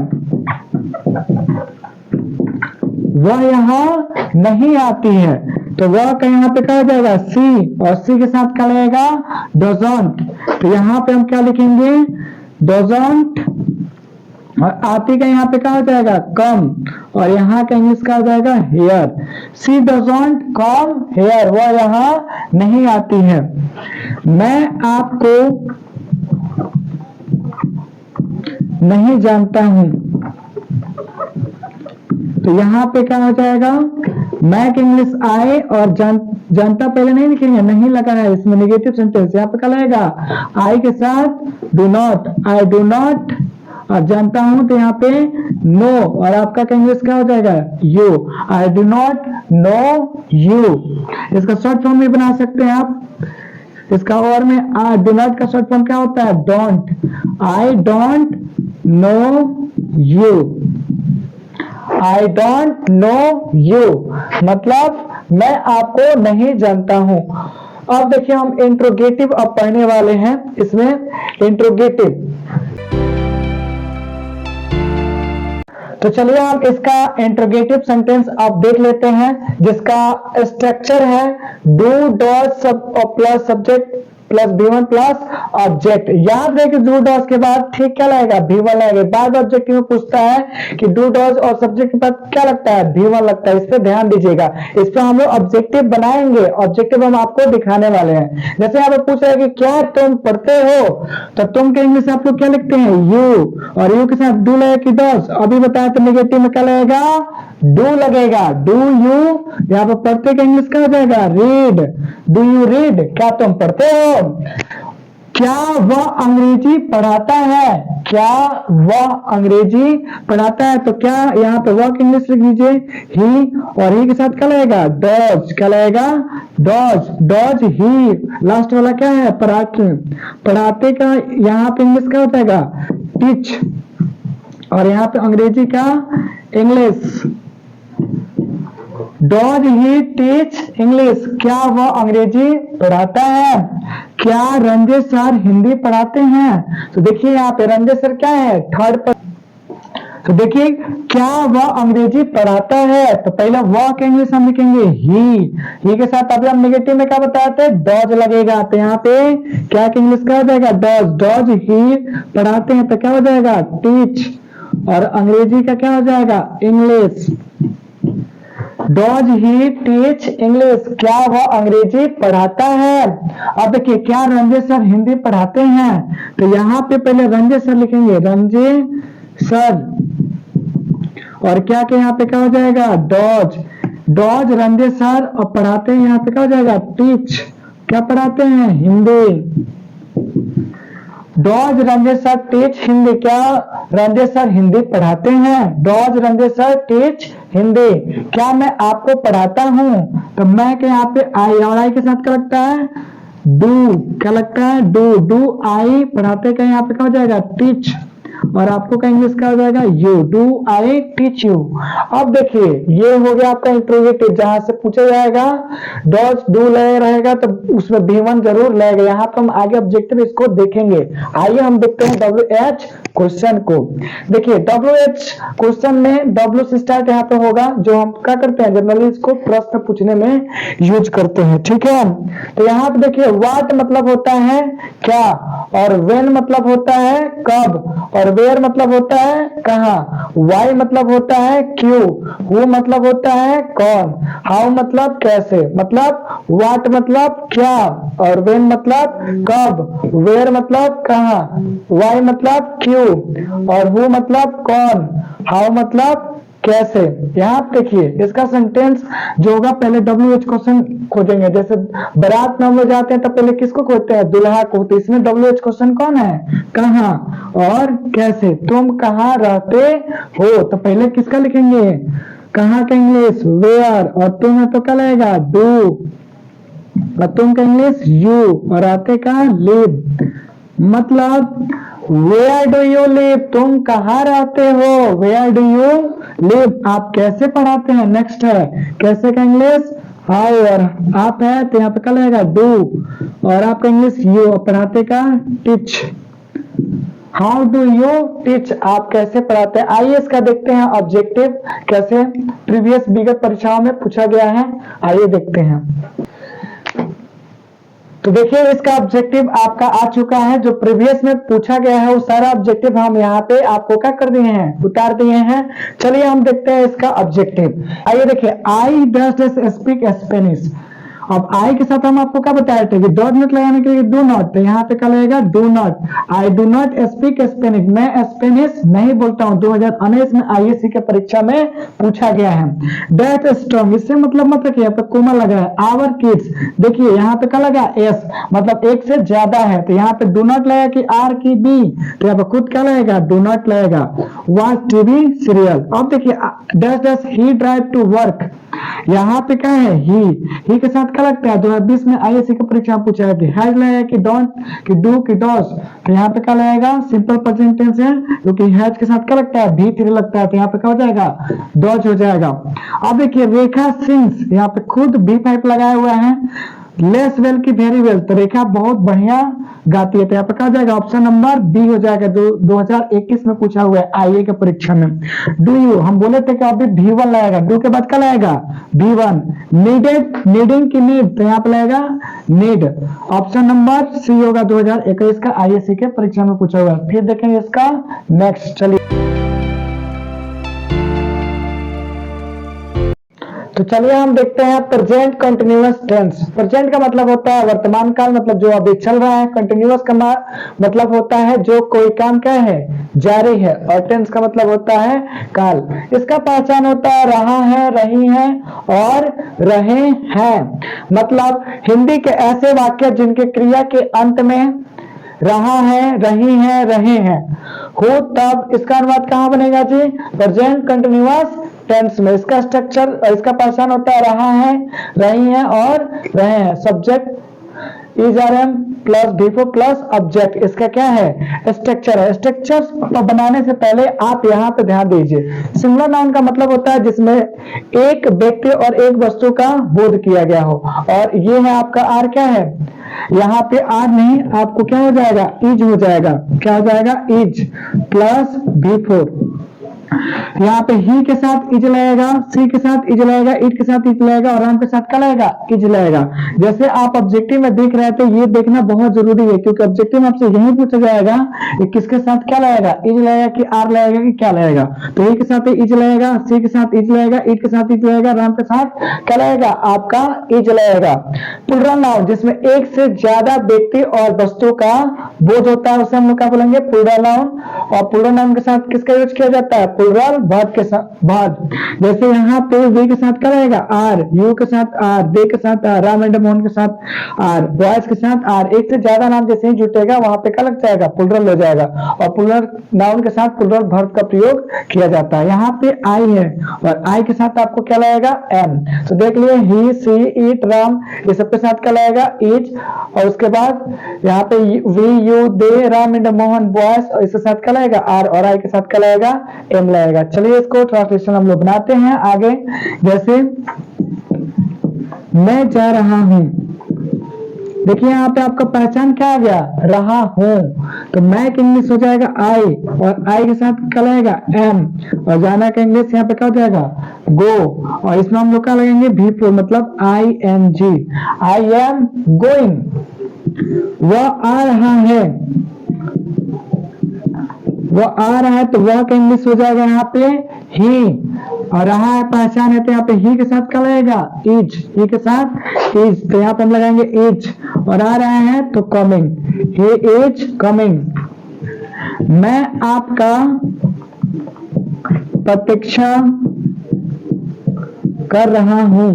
वह यहाँ नहीं आती है, तो वह का यहाँ पे क्या हो जाएगा, सी, और सी के साथ क्या लगेगा, डोजंट, तो यहाँ पे हम क्या लिखेंगे, डोजंट, और आती का यहाँ पे क्या हो जाएगा, कम, और यहाँ का इंग्लिश क्या हो जाएगा, हेयर। सी डोजंट कम हेयर, वह यहाँ नहीं आती है। मैं आपको नहीं जानता हूं, तो यहाँ पे क्या हो जाएगा, मैं का इंग्लिश आए, और जानता पहले नहीं लिखेंगे, नहीं लगा है इसमें नेगेटिव सेंटेंस, यहाँ पे क्या लगेगा, आई के साथ do not, I do not, और जानता हूं तो यहाँ पे नो, और आपका का इंग्लिश क्या हो जाएगा, you, I do not no you. इसका शॉर्ट फॉर्म भी बना सकते हैं आप, इसका और में डू नॉट का शॉर्ट फॉर्म क्या होता है, don't, I don't know you, I don't know you, मतलब मैं आपको नहीं जानता हूं। अब देखिए हम इंट्रोगेटिव अब पढ़ने वाले हैं, इसमें इंट्रोगेटिव, तो चलिए हम इसका इंट्रोगेटिव सेंटेंस अब देख लेते हैं, जिसका स्ट्रक्चर है डू डॉट सब plus subject plus V1 plus object. याद रहे कि डू डॉस के बाद ठीक क्या लगेगा, V1 लगेगा। बाद ऑब्जेक्टिव में पूछता है कि डू डॉस और सब्जेक्ट के बाद क्या लगता है, V1 लगता है। इस पे ध्यान दीजिएगा, इस पे हम लोग ऑब्जेक्टिव बनाएंगे, ऑब्जेक्टिव हम आपको दिखाने वाले हैं। जैसे यहाँ पे पूछ रहा है कि क्या तुम पढ़ते हो, तो तुम के इंग्लिश आप लोग क्या लिखते हैं, यू, और यू के साथ डू लगेगा कि डॉस, अभी बताया तो नेगेटिव में क्या लगेगा, डू लगेगा, डू यू, यहाँ पर पढ़ते का इंग्लिश क्या हो जाएगा, रीड, डू यू रीड, क्या तुम पढ़ते हो। क्या वह अंग्रेजी पढ़ाता है, क्या वह अंग्रेजी पढ़ाता है, तो क्या यहाँ पे वह इंग्लिश लिख लीजिए, ही, और ही के साथ क्या लगेगा, डॉज, क्या लगेगा, डॉज, डॉज ही, लास्ट वाला क्या है, पढ़ाते, पढ़ाते का यहाँ पे इंग्लिश क्या हो जाएगा, टीच, और यहाँ पे अंग्रेजी का इंग्लिश, डॉज ही टीच इंग्लिश, क्या वह अंग्रेजी पढ़ाता है। क्या रंजय सर हिंदी पढ़ाते हैं, तो देखिए यहाँ पे रंजय सर क्या है, थर्ड पर, तो देखिए क्या वह अंग्रेजी पढ़ाता है, तो पहले वह के इंग्लिश हम लिखेंगे ही के साथ अभी हम नेगेटिव में क्या बताए थे, डॉज लगेगा, तो यहाँ पे क्या के इंग्लिश क्या हो जाएगा, डॉज, डॉज ही पढ़ाते हैं, तो क्या हो जाएगा, टीच, और अंग्रेजी का क्या हो जाएगा, इंग्लिश, डॉज ही टीच इंग्लिश, क्या वह अंग्रेजी पढ़ाता है। अब देखिए क्या रंजय सर हिंदी पढ़ाते हैं, तो यहाँ पे पहले रंजय सर लिखेंगे, रंजय सर, और क्या के यहाँ पे क्या हो जाएगा, डॉज, डॉज रंजय सर, और पढ़ाते हैं यहाँ पे क्या हो जाएगा, टीच, क्या पढ़ाते हैं, Hindi, does Ranjay sir teach Hindi, क्या रंजय सर हिंदी पढ़ाते हैं, does Ranjay sir teach Hindi, क्या मैं आपको पढ़ाता हूं, तो मैं के यहाँ पे आई, और आई के साथ क्या लगता है, डू, क्या लगता है, डू, डू आई, पढ़ाते का यहाँ पे क्या हो जाएगा, टीच, और आपको का इंग्लिश क्या हो जाएगा, you, do I teach you. अब देखिए ये हो गया आपका इंट्रोगेटिव, जहां से पूछा जाएगा डॉज डू लगे रहेगा तो उसमें V1 जरूर लगेगा। यहाँ पर हम आगे ऑब्जेक्टिव इसको देखेंगे। आइए हम देखते हैं WH क्वेश्चन को। देखिए WH क्वेश्चन में W से स्टार्ट यहाँ पे होगा, जो हम क्या करते हैं जनरली इसको प्रश्न पूछने में यूज करते हैं, ठीक है। तो यहाँ पे देखिए व्हाट मतलब होता है क्या, और व्हेन मतलब होता है कब, और वेयर मतलब होता है कहाँ, वाई मतलब होता है क्यों, हु मतलब होता है कौन, हाउ मतलब कैसे, मतलब व्हाट मतलब क्या, और व्हेन मतलब कब, वेयर मतलब कहाँ, वाई मतलब क्यों, और हु मतलब कौन, हाउ मतलब कैसे। यहाँ पे देखिए इसका सेंटेंस जो होगा पहले WH क्वेश्चन खोजेंगे। जैसे बारात में हम लोग जाते हैं तो पहले किसको खोजते हैं, दुल्हा को। तो इसमें WH क्वेश्चन कौन है, कहाँ और कैसे। तुम कहाँ रहते हो तो पहले किसका लिखेंगे, कहाँ का इंग्लिश वेयर, और तुम है तो क्या लगेगा डू, और तुम का इंग्लिश यू, और आते का लिव। मतलब वेयर डू यू लिव, तुम कहाँ रहते हो, वेयर डू यू लिव। आप कैसे पढ़ाते हैं, नेक्स्ट है कैसे का इंग्लिश हाउ, और आप है तो यहाँ पे क्या लगेगा डू, और आपका इंग्लिश यू, और पढ़ाते का teach. How do you teach, आप कैसे पढ़ाते हैं। आइए इसका देखते हैं ऑब्जेक्टिव कैसे प्रीवियस विगत परीक्षाओं में पूछा गया है, आइए देखते हैं। तो देखिए इसका ऑब्जेक्टिव आपका आ चुका है, जो प्रीवियस में पूछा गया है वो सारा ऑब्जेक्टिव हम यहाँ पे आपको क्या कर दिए हैं, उतार दिए हैं। चलिए हम देखते हैं इसका ऑब्जेक्टिव। आइए देखिए, आई डज स्पीक स्पेनिश। अब आई के साथ हम आपको क्या बताए थे कि डॉट नॉट लगाने के लिए डू नॉट, तो यहाँ पे क्या लगेगा do not. I do not speak Spanish, मैं स्पेनिश नहीं बोलता हूँ। 2019 में ISC के परीक्षा में पूछा गया है। दैट स्ट्रॉन्ग, इससे मतलब मत रखिए, यहाँ पे कोमा लगा है। आवर किड्स, देखिए यहाँ पे क्या लगा एस, मतलब एक से ज्यादा है, तो यहाँ पे डू नॉट लगेगा कि आर की बी, तो यहाँ पे खुद क्या लगेगा डू नॉट लगेगा। Watch TV serial. अब देखिए does he drive to work, यहाँ पे क्या है ही के साथ क्या लगता है, 2020 में ISC की परीक्षा में पूछा है कि हैज लगेगा कि डोंट कि डू कि डॉस, तो यहाँ पे क्या लगेगा सिंपल प्रेजेंट टेंस है, क्योंकि हैज के साथ क्या लगता है भी3 लगता है, तो यहाँ पे क्या हो जाएगा डॉज हो जाएगा। अब देखिए रेखा सिंग्स, यहाँ पे खुद B5 लगाया हुआ है। लेस वेल की वेरी वेल, तो रेखा बहुत बढ़िया गाती है, तो यहाँ पे क्या हो जाएगा ऑप्शन नंबर बी हो जाएगा, जो 2021 में पूछा हुआ है IA के परीक्षा में। डू यू, हम बोले थे कि अभी V1 लगेगा, डू के बाद क्या लगेगा V1। नीडेड, नीडिंग की नीड, तो यहाँ पे लगेगा नीड, ऑप्शन नंबर सी होगा, 2021 का ISC के परीक्षा में पूछा हुआ है। फिर देखेंगे इसका नेक्स्ट। चलिए तो चलिए हम देखते हैं प्रेजेंट कंटिन्यूअस टेंस। प्रेजेंट का मतलब होता है वर्तमान काल, मतलब जो अभी चल रहा है। कंटिन्यूअस का मतलब होता है जो कोई काम क्या है जारी है, और टेंस का मतलब होता है काल। इसका पहचान होता है रहा है, रही है और रहे हैं। मतलब हिंदी के ऐसे वाक्य जिनके क्रिया के अंत में रहा है, रही है, रहे हैं हो, तब इसका अनुवाद कहाँ बनेगा जी, प्रेजेंट कंटिन्यूअस टेंस में। इसका स्ट्रक्चर, इसका पहचान होता है रहा है, रही है और रहे हैं। Subject is RM plus V4 plus object, इसका क्या है स्ट्रक्चर है। स्ट्रक्चर तो बनाने से पहले आप यहाँ पे ध्यान दीजिए, सिंगुलर नाउन का मतलब होता है जिसमें एक व्यक्ति और एक वस्तु का बोध किया गया हो, और ये है आपका R क्या है, यहाँ पे R नहीं, आपको क्या हो जाएगा इज हो जाएगा। क्या हो जाएगा इज प्लस V4। यहाँ पे ही के साथ इज लगेगा, सी के साथ इज लगेगा, इट के साथ इज लगेगा, और राम के साथ क्या लगेगा इज लगेगा। जैसे आप ऑब्जेक्टिव में देख रहे हैं तो ये देखना बहुत जरूरी है, क्योंकि ऑब्जेक्टिव में आपसे यही पूछा जाएगा कि किसके साथ क्या लगेगा, इज लगेगा कि आर लगेगा कि क्या लगेगा। तो ही के साथ इज लगेगा, सी के साथ इज लगेगा, इट के साथ इज लगेगा, राम के साथ क्या लगेगा आपका इज लगेगा। प्लूरल नाउन जिसमें एक से ज्यादा व्यक्ति और वस्तु का बोध होता है उसे हम लोग क्या बोलेंगे प्लूरल नाउन। और प्लूरल नाउन के साथ किसका यूज किया जाता है, प्लूरल वर्ब के साथ वर्ब। जैसे यहाँ पे वे के साथ क्या रहेगा आर, यू के साथ आर, दे के साथ आर, राम एंड मोहन के साथ आर, बॉयज के साथ आर। एक से ज्यादा नाम जैसे ही जुटेगा वहां पे क्या लग जाएगा प्लूरल हो जाएगा, और प्लूरल नाउन के साथ प्लूरल वर्ब का प्रयोग किया जाता है। यहाँ पे आई है और आई के साथ आपको क्या लगेगा एम। तो देख लिए ही, सी, इट, राम, ये सबके साथ क्या लगेगा इज, और उसके बाद यहाँ पे we, you, they, Ram and Mohan boys, और इसके साथ क्या लगेगा आर, और आई के साथ क्या लगेगा एम लगेगा। चलिए इसको ट्रांसलेशन हम लोग बनाते हैं आगे। जैसे मैं जा रहा हूं, देखिए यहाँ पे आपका पहचान क्या आ गया रहा हूं, तो मैं का इंग्लिश हो जाएगा आई, और आई के साथ क्या लगेगा एम, और जाना का इंग्लिश यहाँ पे क्या हो जाएगा गो, और इसमें हम लोग क्या लगेंगे V4 मतलब ING, आई एम गोइंग। वह आ रहा है, वो आ रहा है तो वह का इंग्लिश हो जाएगा यहाँ पे ही, और रहा है पहचान है तो यहाँ पे ही के साथ क्या लगेगा इज, ही के साथ इज, तो यहाँ पे हम लगाएंगे इज, और आ रहा है तो कमिंग, ही इज कमिंग। मैं आपका प्रतीक्षा कर रहा हूं।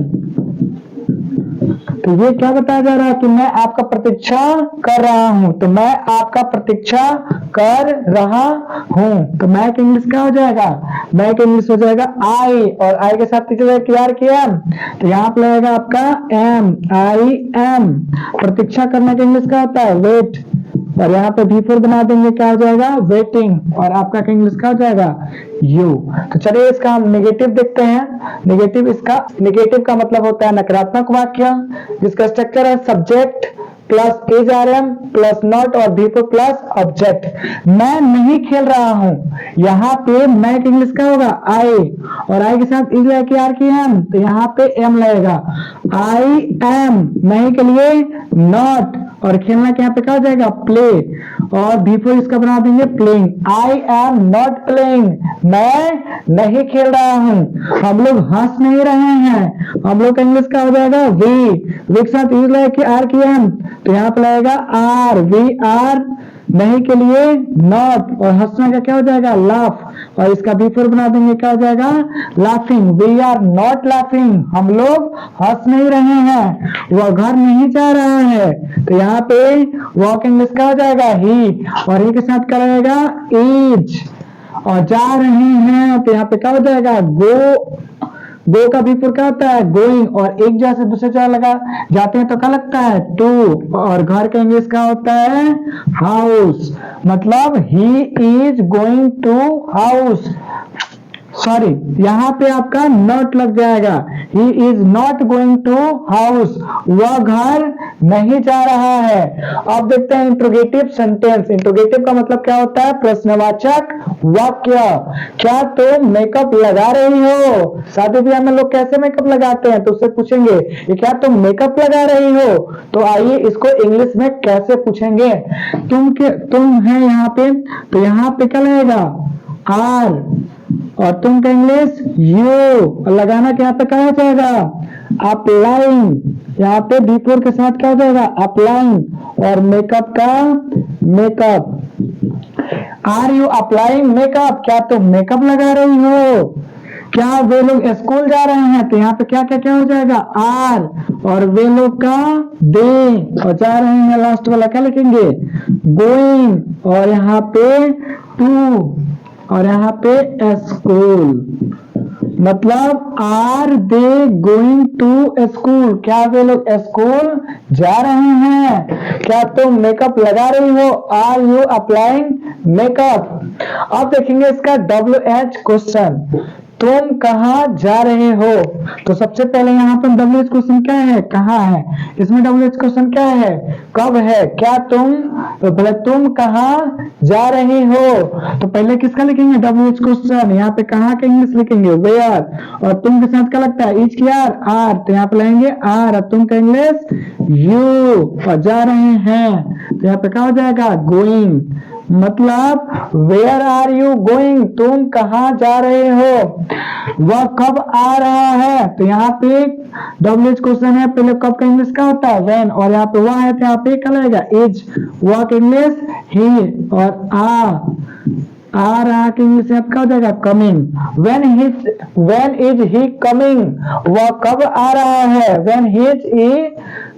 तो ये क्या बताया जा रहा है कि मैं आपका प्रतीक्षा कर रहा हूं। तो मैं आपका प्रतीक्षा कर रहा हूं। तो मैं इंग्लिश क्या हो जाएगा, मैं इंग्लिश हो जाएगा आई, और आई के साथ पीछे क्यार किया, तो यहाँ पे लगेगा आपका एम, आई एम। प्रतीक्षा करने का इंग्लिश क्या होता है, वेट, और यहाँ पे भी4 बना देंगे, क्या हो जाएगा, वेटिंग, और आपका इंग्लिश क्या हो जाएगा, यू। तो चलिए इसका हम नेगेटिव देखते हैं। नेगेटिव का मतलब होता है नकारात्मक वाक्य, जिसका स्ट्रक्चर है subject plus is are am plus not और भी4 प्लस ऑब्जेक्ट। मैं नहीं खेल रहा हूं, यहाँ पे मैं का इंग्लिश क्या होगा, आई, और आई के साथ इज लेके आर की एम, तो यहाँ पे एम लगेगा। आई एम नहीं के लिए नॉट, और खेलना के यहाँ पे क्या हो जाएगा, प्ले, और भी4 इसका बना देंगे playing. I am not playing, मैं नहीं खेल रहा हूं। हम लोग हंस नहीं रहे हैं, हम लोग का इंग्लिश क्या हो जाएगा, वी के साथ इज लेके आर की एम, तो यहाँ पे लगेगा आर, वी आर नहीं के लिए नॉट, और हंसना का क्या हो जाएगा, लाफ, और इसका भी4 बना देंगे, क्या हो जाएगा, laughing. We are not laughing, हम लोग हंस नहीं रहे हैं। वह घर नहीं जा रहा है, तो यहाँ पे वॉक इंग्लिश क्या हो जाएगा, ही, और ही के साथ क्या लगेगा, इज, और जा रहे हैं, तो यहाँ पे क्या हो जाएगा, गो का भी4 क्या होता है, गोइंग, और एक जगह से दूसरे जगह लगा जाते हैं तो क्या लगता है, टू, और घर का इंग्लिश क्या होता है, हाउस। मतलब he is going to house, sorry यहाँ पे आपका नॉट लग जाएगा, he is not going to house, वह घर नहीं जा रहा है। अब देखते हैं इंट्रोगेटिव सेंटेंस। इंट्रोगेटिव का मतलब क्या होता है, प्रश्नवाचक वाक्य। क्या तुम मेकअप लगा रही हो, शादी ब्याह में लोग कैसे मेकअप लगाते हैं, तो उससे पूछेंगे ये क्या तुम मेकअप लगा रही हो, तो आइए इसको इंग्लिश में कैसे पूछेंगे। तुम है यहाँ पे, तो यहाँ पे क्या लगेगा, आर, और तुम का इंग्लिश यू, लगाना क्या पे क्या हो जाएगा, अप्लाइंग, यहाँ पे भी4 के साथ क्या हो जाएगा, अप्लाइंग, और मेकअप का makeup. Are you applying makeup, क्या तुम मेकअप लगा रही हो। क्या वे लोग स्कूल जा रहे हैं, तो यहाँ पे क्या क्या क्या हो जाएगा, आर, और वे लोग का दे, और जा रहे हैं लास्ट वाला क्या लिखेंगे, गोइंग, और यहाँ पे टू, और यहाँ पे स्कूल। मतलब are they going to school, क्या वे लोग स्कूल जा रहे हैं। क्या तुम मेकअप लगा रही हो, आर यू अप्लाइंग मेकअप। अब देखेंगे इसका WH क्वेश्चन, तुम कहाँ जा रहे हो। तो सबसे पहले यहाँ पर WH क्वेश्चन क्या है, कहाँ है, इसमें WH क्वेश्चन क्या है, कब है। क्या तुम, तो पहले तुम कहाँ जा रहे हो, तो पहले किसका लिखेंगे, WH क्वेश्चन, यहाँ पे कहाँ का इंग्लिश लिखेंगे, वेयर, और तुम के साथ क्या लगता है, इज की आर, तो यहाँ पे लेंगे आर, और तुम का इंग्लिश यू, और जा रहे हैं, तो यहाँ पे क्या हो जाएगा, गोइंग। मतलब वेयर आर यू गोइंग, तुम कहाँ जा रहे हो। वह कब आ रहा है, तो यहाँ पे WH क्वेश्चन है, पहले कब का इंग्लिश क्या होता है, व्हेन, और यहाँ पे वह है, तो यहाँ पे क्या लगेगा, इज, वह का इंग्लिश ही, और आ रहा के इंग्लिश में क्या हो जाएगा, coming. When is he coming, वह कब आ रहा है, when is he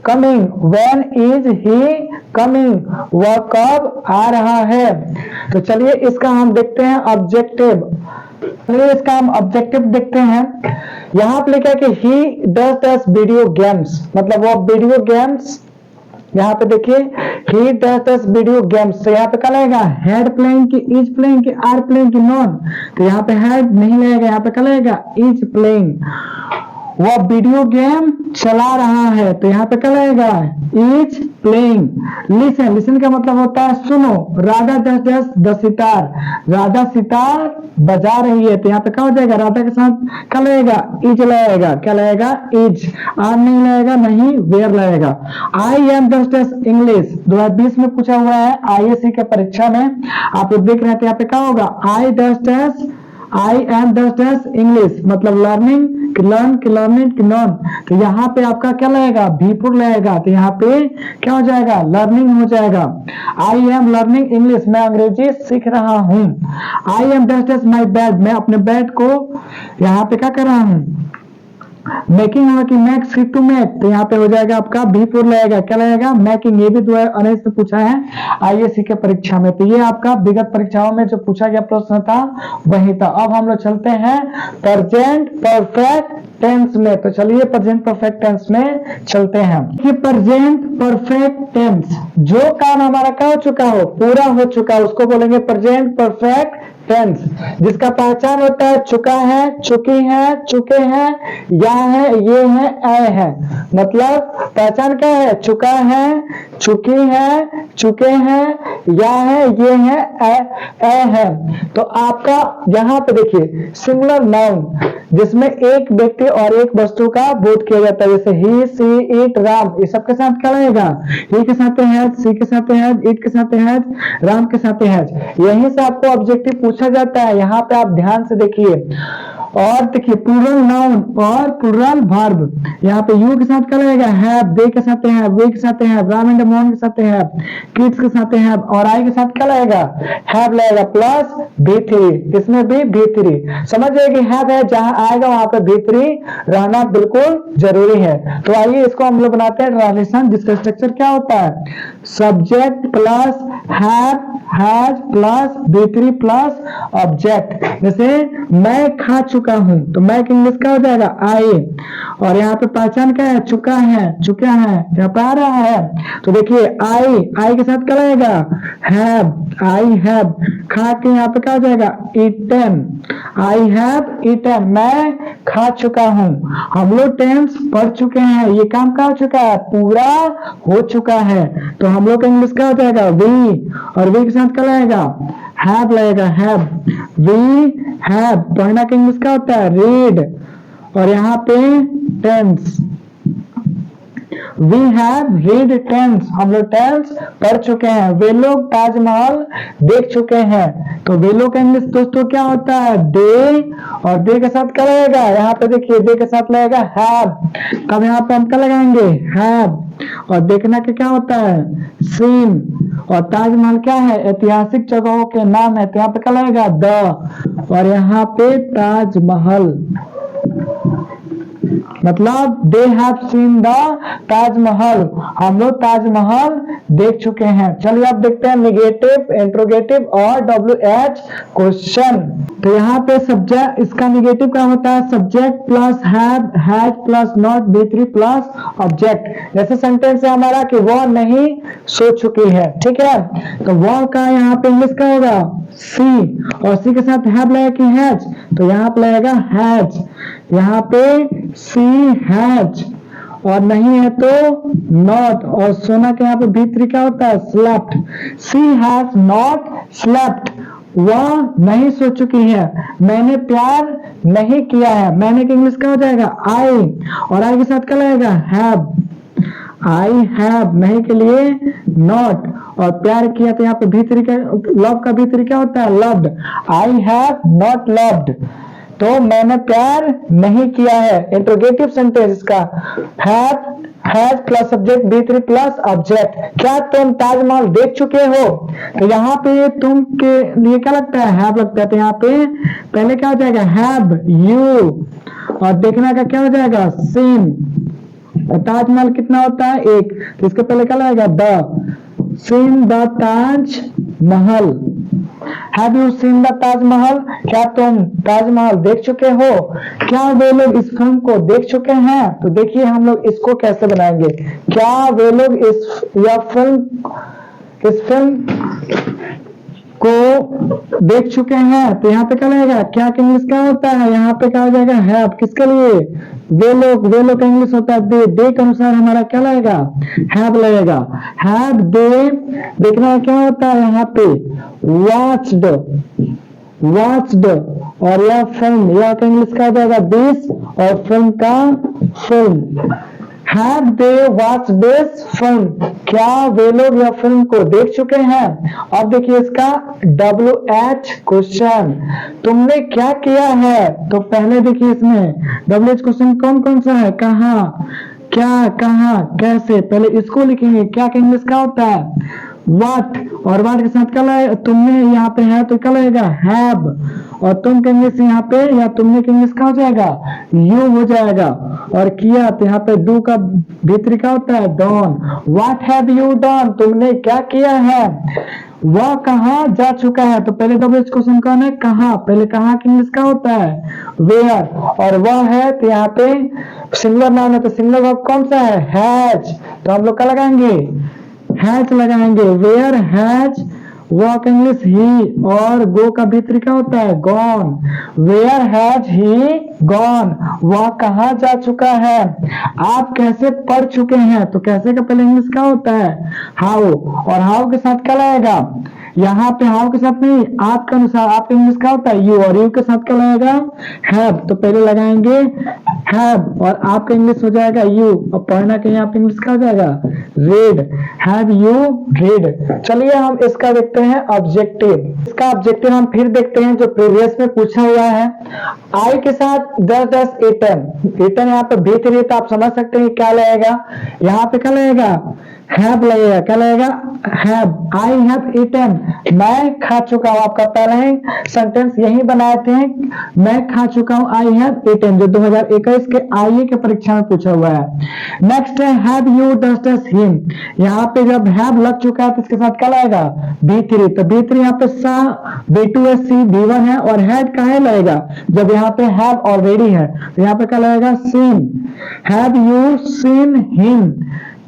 coming, when is he coming, वह कब आ रहा है। तो चलिए इसका हम देखते हैं ऑब्जेक्टिव। चलिए इसका हम ऑब्जेक्टिव देखते हैं। यहाँ पे लिखा है कि ही डज वीडियो गेम्स, मतलब वो वीडियो गेम्स, यहाँ पे देखिए ही डज वीडियो गेम्स, तो यहाँ पे क्या लगेगा, हैड प्लेइंग की इज प्लेइंग की आर प्लेइंग की नॉन, तो यहाँ पे हैड नहीं लगेगा, यहाँ पे क्या लगेगा, इज प्लेइंग। वह वीडियो गेम चला रहा है, तो यहाँ पे क्या लगेगा, इज प्लेइंग। लिसन का मतलब होता है सुनो। राधा द सितार, राधा सितार बजा रही है, तो यहाँ पे क्या हो जाएगा, राधा के साथ क्या लगेगा, इज लगेगा, क्या लगेगा, इज, आर नहीं लगेगा, नहीं वेयर लगेगा। आई एम डस्ट इंग्लिश 2020 में पूछा हुआ है ISC के परीक्षा में, आप लोग देख रहे थे, यहाँ पे क्या होगा, आई एम डस्ट इंग्लिश, मतलब लर्निंग, लर्न की लर्निंग की नॉन, तो यहाँ पे आपका क्या लगेगा, भी4 लगेगा, तो यहाँ पे क्या हो जाएगा, लर्निंग हो जाएगा। आई एम लर्निंग इंग्लिश, मैं अंग्रेजी सीख रहा हूँ। I am dust my bed, मैं अपने बेड को यहाँ पे क्या कर रहा हूँ, मेकिंग होगा कि मेक, सी टू मेक, तो यहाँ पे हो जाएगा आपका B4 लगेगा, क्या लगेगा, मेकिंग। ये भी दो अनेक से पूछा है IAC के परीक्षा में, तो ये आपका विगत परीक्षाओं में जो पूछा गया प्रश्न था वही था। अब हम लोग चलते हैं प्रेजेंट परफेक्ट टेंस में, तो चलिए प्रेजेंट परफेक्ट टेंस में चलते हैं। ये प्रेजेंट परफेक्ट टेंस, जो काम हमारा क्या हो चुका हो, पूरा हो चुका है, उसको बोलेंगे प्रेजेंट परफेक्ट टेंस, जिसका पहचान होता है चुका है, चुकी है, चुके हैं, या है, ये है, ए है। मतलब पहचान क्या है, चुका है, चुकी है, चुके हैं, या है, ये है, ए है। तो आपका यहाँ पे देखिए सिंगुलर नाउन, जिसमें एक व्यक्ति और एक वस्तु का बोध किया जाता है, जैसे ही, सी, इट, राम, ये सबके साथ क्या लगेगा, ही के साथ है, सी के साथ है, इट के साथ है, राम के साथ है। यहीं से आपको ऑब्जेक्टिव पूछा जाता है, यहाँ पे आप ध्यान से देखिए। और देखिए प्लूरल नाउन और प्लूरल वर्ब, यहाँ पे यू के साथ क्या लगेगा, हैव, दे के साथ है, वे के साथ है, राम एंड मोहन के साथ है, किड्स के साथ है, और आई के साथ क्या लगेगा, हैव लगेगा प्लस B3, इसमें भी B3। समझ जाइए कि हैव है, जहां आएगा वहां पे B3 रहना बिल्कुल जरूरी है। तो आइए इसको हम लोग बनाते हैं ट्रांसलेशन, जिसका स्ट्रक्चर क्या होता है, subject plus have, has plus B3 plus object. जैसे मैं खा चुका हूं, तो मैं का इंग्लिश क्या हो जाएगा, आई। और यहाँ पे पहचान क्या है, चुका है, चुका है, यहाँ पे आ रहा है, तो देखिए आई के साथ क्या लगेगा, हैव, आई हैव। खा के यहाँ पे क्या हो जाएगा, ईटन, आई हैव ईटन, मैं खा चुका हूं। हम लोग टेंस पढ़ चुके हैं, ये काम क्या हो चुका है, पूरा हो चुका है, तो हम लोग का इंग्लिश क्या हो जाएगा, वी, और वी के साथ क्या लगेगा, हैव लगेगा, हैव, वी हैव। पढ़ना का इंग्लिश क्या होता है, रीड, और यहाँ पे tense, we have read tense, हम लोग टेंस पढ़ चुके हैं। वे लोग ताजमहल देख चुके हैं, तो वे लोग का इंग्लिश दोस्तों क्या होता है, दे, और दे के साथ क्या लगेगा, यहाँ पे देखिए दे के साथ लगेगा हैव, तब यहाँ पे हम क्या लगाएंगे, हैव। और देखना के क्या होता है, सीन, और ताजमहल क्या है, ऐतिहासिक जगहों के नाम है, तो यहाँ पे क्या लगेगा, द, और यहाँ पे ताजमहल, मतलब they have seen the Taj Mahal, हम लोग ताजमहल देख चुके हैं। चलिए आप देखते हैं निगेटिव, इंट्रोगेटिव और WH क्वेश्चन। तो यहाँ पे सब्जेक्ट, इसका निगेटिव क्या होता है, subject plus have, has plus not, B3 plus object. जैसे सेंटेंस है हमारा कि वह नहीं सो चुकी है, ठीक है, तो वह का यहाँ पे इंग्लिश क्या होगा, सी, और सी के साथ हैव लगेगा कि हैज, तो यहाँ पे लगेगा हैज, यहाँ पे सी हैज, और नहीं है तो नॉट, और सोना के यहाँ पे B3 क्या होता है, slept, she has not slept, वह नहीं सो चुकी है, मैंने प्यार नहीं किया है, मैंने के इंग्लिश क्या हो जाएगा, आई, और आई के साथ क्या लगेगा, हैव, आई हैव, नहीं के लिए नॉट, और प्यार किया तो यहाँ पे B3 का, लव का B3 क्या होता है, loved, I have not loved, तो मैंने प्यार नहीं किया है। इंट्रोगेटिव सेंटेंस इसका have, has plus subject, B3 plus object. क्या तुम ताजमहल देख चुके हो, तो यहाँ पे तुम के लिए क्या लगता है, हैव लगता है, तो यहाँ पे पहले क्या हो जाएगा, हैव यू, और देखना का क्या हो जाएगा, सीन, और ताजमहल कितना होता है, एक, तो इसके पहले क्या लगेगा, the, seen the Taj Mahal, have you seen the Taj Mahal, क्या तुम ताजमहल देख चुके हो, क्या वे लोग इस फिल्म को देख चुके हैं। तो देखिए हम लोग इसको कैसे बनाएंगे, क्या वे लोग इस फिल्म को देख चुके हैं, तो यहाँ पे क्या लगेगा, क्या का इंग्लिश क्या होता है, यहाँ पे क्या हो जाएगा, हैव, किसके लिए, वे लोग का इंग्लिश होता है दे, दे के अनुसार हमारा क्या लगेगा, हैव लगेगा, हैव दे, देखना क्या होता है यहाँ पे, वॉच्ड, वॉच्ड, और यह फिल्म, यह का इंग्लिश क्या हो जाएगा, दिस, और फिल्म का film, have they watch this film, क्या वे लोग यह फिल्म को देख चुके हैं। अब देखिए इसका WH क्वेश्चन, तुमने क्या किया है, तो पहले देखिए इसमें WH क्वेश्चन कौन कौन सा है, कहाँ, क्या, कहाँ, कैसे, पहले इसको लिखेंगे। क्या का इंग्लिश क्या होता है, व्हाट, और व्हाट के साथ क्या लगेगा, तुमने यहाँ पे है तो क्या लगेगा हैव, और तुम के इंग्लिश यहाँ पे या तुमने के इंग्लिश क्या हो जाएगा, यू हो जाएगा। और किया तो यहाँ पे डू का भीतरी क्या होता है, done. What have you done, तुमने क्या किया है। वह कहाँ जा चुका है, तो पहले डब्ल्यू एच क्वेश्चन कौन है, कहाँ, पहले कहाँ की इंग्लिश क्या होता है, वेयर, और वह है तो यहाँ पे सिंगुलर नाउन है तो सिंगुलर वर्ब कौन सा है, हैज, तो हम लोग क्या लगाएंगे, हैज लगाएंगे। Where has walk English he, और गो का भीतरी क्या होता है, gone. Where has he gone, वह कहाँ जा चुका है। आप कैसे पढ़ चुके हैं, तो कैसे का पहले इंग्लिश क्या होता है, हाउ, और हाउ के साथ क्या लगेगा, यहाँ पे हाउ के साथ नहीं, आपके अनुसार आपका इंग्लिश क्या होता है, यू, और यू के साथ क्या लगेगा, हैव, तो पहले लगाएंगे हैव, और आपका इंग्लिश हो जाएगा यू, और पढ़ना के यहाँ पे इंग्लिश क्या हो जाएगा, रेड, हैव यू रेड। चलिए हम इसका देखते हैं ऑब्जेक्टिव। इसका ऑब्जेक्टिव हम फिर देखते हैं जो प्रीवियस में पूछा हुआ है। आई के साथ 10 एटम, एटम यहाँ पे भीतर है तो आप समझ सकते हैं क्या लगेगा, यहाँ पे क्या लगेगा, हैव लगेगा, क्या लगेगा, हैव, आई हैव ईटन, मैं खा चुका हूँ। आपका पहले ही सेंटेंस यही बनाए थे, मैं खा चुका हूँ, आई हैव ईटन, जो 2021 के आईए के परीक्षा में पूछा हुआ है। नेक्स्ट है हैव यू डस्टस हिम, यहाँ पे जब हैव लग चुका है तो इसके साथ क्या लगेगा, B3, तो B3 यहाँ पे सा, B2 है, C, B1 है, और हैड काहे लगेगा, जब यहाँ पे हैव ऑलरेडी है तो यहाँ पे क्या लगेगा, seen, have you seen him,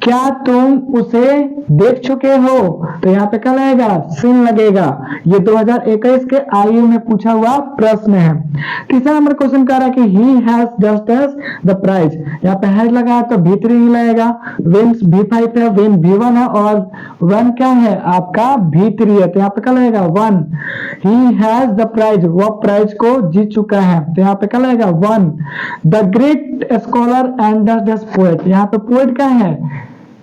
क्या तुम उसे देख चुके हो, तो यहाँ पे क्या लगेगा, सीन लगेगा। ये 2021 के आईयू में पूछा हुआ प्रश्न है। तीसरा नंबर क्वेश्चन कह रहा है कि he has just age the prize, यहाँ पे हैज लगा है तो भीतरी ही लगेगा, विन V5 है, विन V1 है, और वन क्या है आपका भीतरी है, तो यहाँ पे क्या लगेगा, won. He has the prize, वह प्राइज को जीत चुका है, तो यहाँ पे क्या लगेगा, won. The great scholar and the poet, यहाँ पे पोएट क्या है,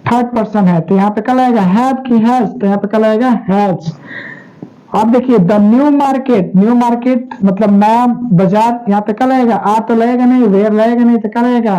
थर्ड पर्सन है, तो यहाँ पे क्या लगेगा, हैव की हैज, तो यहाँ पे क्या लगेगा, हैज। अब देखिए the new market, new market मतलब नया बाजार, यहाँ पे क्या लगेगा, आ तो लगेगा नहीं, वेयर लगेगा नहीं, तो क्या लगेगा,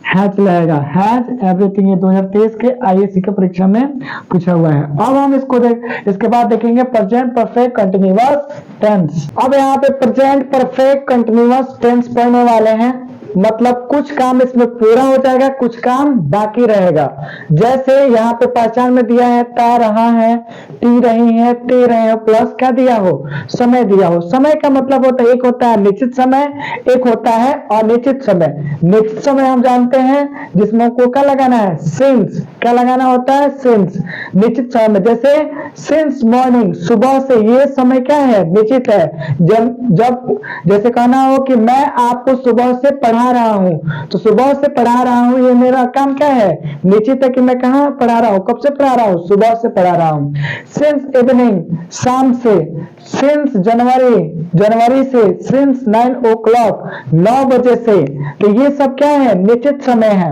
हैज लगेगा, हैज एवरीथिंग। ये 2023 के आईएससी के परीक्षा में पूछा हुआ है। अब हम इसके बाद देखेंगे प्रेजेंट परफेक्ट कंटिन्यूअस टेंस। अब यहाँ पे प्रेजेंट परफेक्ट कंटिन्यूअस टेंस पढ़ने वाले हैं, मतलब कुछ काम इसमें पूरा हो जाएगा, कुछ काम बाकी रहेगा। जैसे यहाँ पे पहचान में दिया है, ता रहा है, टी रही है, ते रहे हो, प्लस क्या दिया हो, समय दिया हो। समय का मतलब होता है, एक होता है निश्चित समय, एक होता है अनिश्चित समय। निश्चित समय हम जानते हैं जिसमें को क्या लगाना है, सिंस, क्या लगाना होता है, सिंस। निश्चित समय में जैसे सिंस मॉर्निंग, सुबह से, ये समय क्या है, निश्चित है। जब जैसे कहना हो कि मैं आपको सुबह से पढ़ा रहा हूं, तो सुबह से पढ़ा रहा हूं, ये मेरा काम क्या है, निश्चित है कि मैं कहां पढ़ा रहा हूं, कब से पढ़ा रहा हूं, सुबह से पढ़ा रहा हूं। सिंस इवनिंग, शाम से। सिंस जनवरी, जनवरी से। सिंस 9 o'clock, 9 बजे से। तो ये सब क्या है, निश्चित समय है।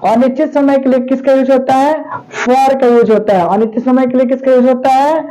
अनिश्चित समय के लिए किसका यूज होता है, फॉर का यूज होता है। अनिश्चित समय के लिए किसका यूज होता है,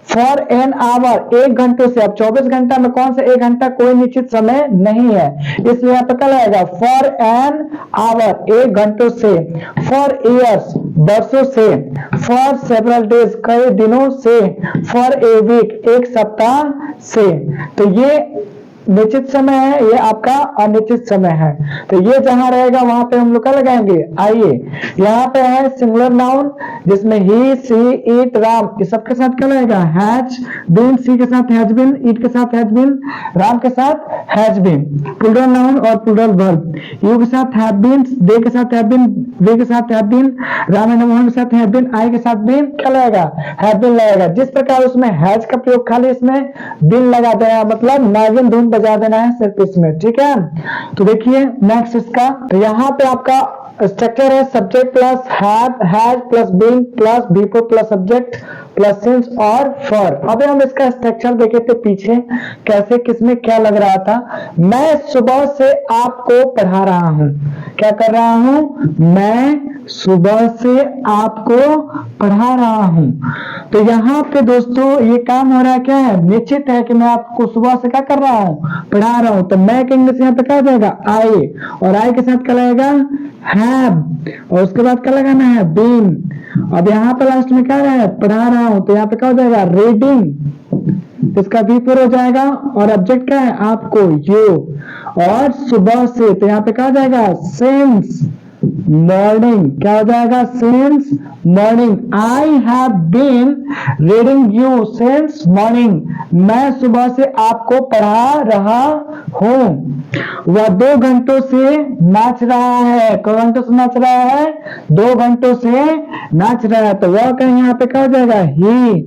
फॉर एन आवर, 1 घंटे से। अब 24 घंटा में कौन सा 1 घंटा कोई निश्चित समय नहीं है, इसलिए यहाँ पे क्या लगेगा, फॉर एन आवर, 1 घंटों से। फॉर ईयर्स, वर्षों से। फॉर सेवरल डेज, कई दिनों से। फॉर ए वीक, 1 सप्ताह से। तो ये निश्चित समय है, ये आपका अनिश्चित समय है। तो ये जहां रहेगा वहां पे हम लोग क्या लगाएंगे, आइए। यहाँ पे है सिंगुलर नाउन जिसमें ही, सी, इट, राम, ये सबके साथ क्या लगेगा, हैज बीन। सी के साथ हैज बीन, इट के साथ हैज बीन, राम के साथ हैज बीन। प्लूरल नाउन और प्लूरल वर्ब, यू के साथ हैव बीन, दे के साथ हैव बीन, वे के साथ have been, Ram and Mohan के साथ हैव बीन, आई के साथ बीन क्या लगेगा, हैव बीन लगेगा। जिस प्रकार उसमें हैज का प्रयोग खाली इसमें बीन लगा देना, मतलब नागिन धुन बजा देना है सिर्फ इसमें, ठीक है। तो देखिए नेक्स्ट इसका, तो यहाँ पे आपका स्ट्रक्चर है subject plus have, has plus been plus बी4 प्लस सब्जेक्ट प्लस सिंस और फॉर। अभी हम इसका स्ट्रक्चर देखे थे पीछे कैसे किसमें क्या लग रहा था। मैं सुबह से आपको पढ़ा रहा हूं। क्या कर रहा हूं? मैं सुबह से आपको पढ़ा रहा हूं। तो यहाँ पे दोस्तों ये काम हो रहा है क्या है? निश्चित है कि मैं आपको सुबह से क्या कर रहा हूं? पढ़ा रहा हूं। तो मैं के इंग्लिश यहाँ पे क्या हो जाएगा? आई, और आई के साथ क्या लगेगा? हैव, और उसके बाद क्या लगाना है? बीन। अब यहाँ पे लास्ट में क्या है? पढ़ा रहा हूं, तो यहाँ पे क्या हो जाएगा? रीडिंग। इसका V4 हो जाएगा, और ऑब्जेक्ट क्या है? आपको, यू। और सुबह से, तो यहाँ पे क्या हो जाएगा? Since morning. क्या हो जाएगा? Since morning. I have been reading you since morning. मैं सुबह से आपको पढ़ा रहा हूं। वह 2 घंटों से नाच रहा है। कई घंटों से नाच रहा है? 2 घंटों से नाच रहा है। तो वह कहीं यहाँ पे क्या हो जाएगा? ही,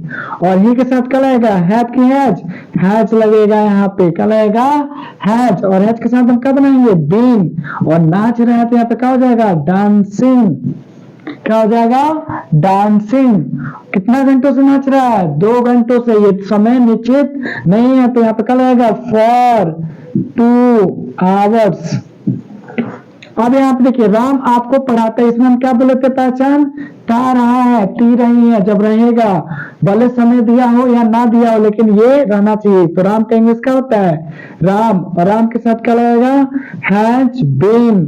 और ही के साथ क्या लगेगा? हैव की हैज, हैज लगेगा यहाँ पे। क्या लगेगा? हैज, और हैज के साथ हम क्या बनाएंगे? बीन, और नाच रहा है तो यहाँ पे क्या हो जाएगा? डांसिंग। क्या हो जाएगा? डांसिंग। कितना घंटों से नाच रहा है? 2 घंटों से। ये समय निश्चित नहीं है, तो यहाँ पे क्या लगेगा? For 2 hours. अब यहाँ पे देखिए, राम आपको पढ़ाता है, इसमें हम क्या बोले थे? पहचान ता रहा है, ती रही है। जब रहेगा, भले समय दिया हो या ना दिया हो, लेकिन ये रहना चाहिए। तो राम का इंग्लिश क्या होता है? राम, और राम के साथ क्या लगेगा? Has been.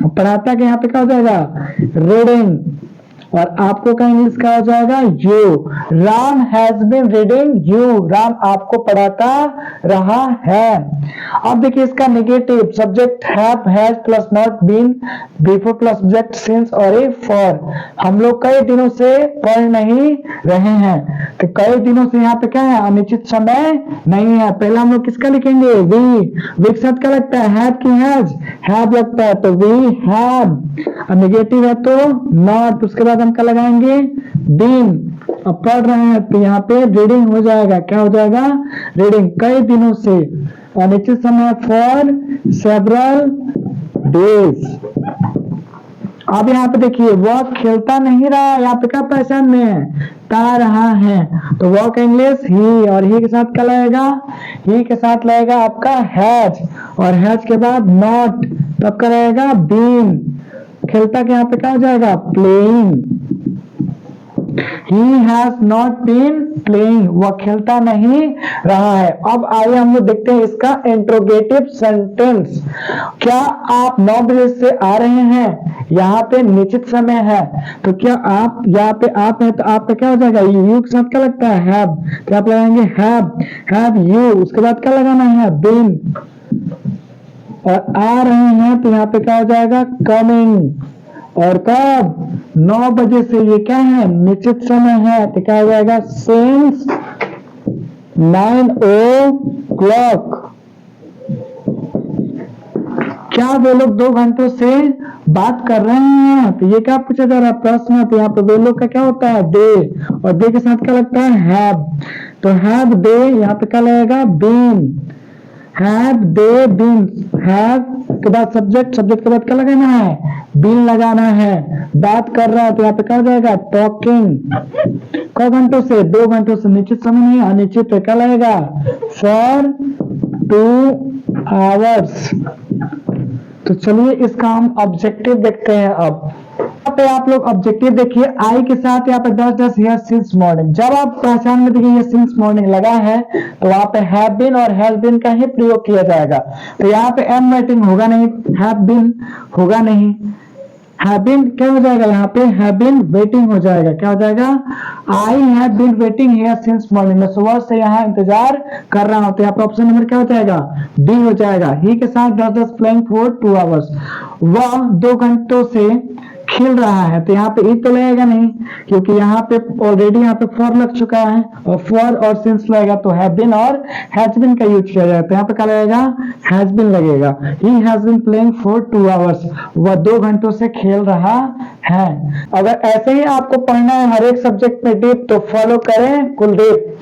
पढ़ाता के यहाँ पे क्या हो जाएगा? रीडिंग, और आपको का इंग्लिश क्या हो जाएगा? You. Ram has been reading you. Ram आपको पढ़ाता रहा है। अब देखिए इसका negative, subject have, has plus not, been, before plus object, since और ए फॉर। हम लोग कई दिनों से पढ़ नहीं रहे हैं, तो कई दिनों से यहाँ पे क्या है? अनिश्चित समय नहीं है। पहले हम लोग किसका लिखेंगे? वी। वी के साथ क्या लगता है? हैव की हैज, हैव लगता है, तो वी हैव। नेगेटिव है तो नॉट, उसके बाद हम क्या लगाएंगे? बीन। अब पढ़ रहे हैं तो यहाँ पे रीडिंग हो जाएगा। क्या हो जाएगा? रीडिंग। कई दिनों से, अनिश्चित समय फॉर सेवरल डेज। अब यहाँ पे देखिए, वह खेलता नहीं रहा। यहाँ पे क्या पहचान में है? ता रहा है। तो वह का इंग्लिश ही, और ही के साथ क्या लगेगा? ही के साथ लगेगा आपका हैज, और हैज के बाद नॉट, तब क्या रहेगा? बीन। खेलता के यहाँ पे क्या हो जाएगा? Playing. He has not been playing. वह खेलता नहीं रहा है। अब आइए हम लोग देखते हैं इसका इंट्रोगेटिव सेंटेंस। क्या आप 9 बजे से आ रहे हैं? यहाँ पे निश्चित समय है, तो क्या आप, यहाँ पे आप है तो आपका क्या हो जाएगा? यू के साथ क्या लगता है? हैव। तो आप लगाएंगे हैव, हैव यू। उसके बाद क्या लगाना है? बीन। और आ रहे हैं तो यहाँ पे क्या हो जाएगा? कमिंग। और कब? 9 बजे से। ये क्या है? निश्चित समय है, तो क्या हो जाएगा? Since 9 o'clock। क्या वे लोग 2 घंटों से बात कर रहे हैं? तो ये क्या पूछा जा रहा है? प्रश्न। तो यहाँ पे वे लोग का क्या होता है? दे, और दे के साथ क्या लगता है? हैव। तो हैव दे, यहाँ पे क्या लगेगा? Been. Have they been. Have के बाद सब्जेक्ट, सब्जेक्ट के बाद क्या लगाना है? बीन लगाना है। बात कर रहा है तो यहाँ पे क्या हो जाएगा? टॉकिंग। कई घंटों से? 2 घंटों से। निश्चित समय नहीं, अनिश्चित है। क्या लगेगा? For 2 hours. तो चलिए इसका हम ऑब्जेक्टिव देखते हैं। अब यहाँ पे आप लोग ऑब्जेक्टिव देखिए, आई के साथ यहाँ पे 10 हियर सिंस मॉर्निंग। जब आप पहचान में देखिए ये सिंस मॉर्निंग लगा है, तो वहां पे हैव बीन और हैज बीन का ही प्रयोग किया जाएगा। तो यहाँ पे एम वेटिंग होगा नहीं, हैव बीन होगा नहीं। हैव बीन क्या हो जाएगा? यहाँ पे हैव बीन वेटिंग हो जाएगा। क्या हो जाएगा? I have been waiting here since morning. मैं सुबह से यहाँ इंतजार कर रहा हूँ। तो यहाँ पे ऑप्शन नंबर क्या हो जाएगा? डी हो जाएगा। ही के साथ 10 प्लेइंग फॉर 2 आवर्स। वह 2 घंटों से खेल रहा है, तो यहाँ पे ई तो लगेगा नहीं, क्योंकि यहाँ पे ऑलरेडी यहाँ पे फॉर लग चुका है, और फॉर और सिंस लगेगा तो हैव बीन और हैज बीन का यूज किया जाता है। यहाँ पे क्या लगेगा? हैज बीन लगेगा। He has been playing for 2 hours. वह 2 घंटों से खेल रहा है। अगर ऐसे ही आपको पढ़ना है हर एक सब्जेक्ट में डीप, तो फॉलो करें कुलदीप।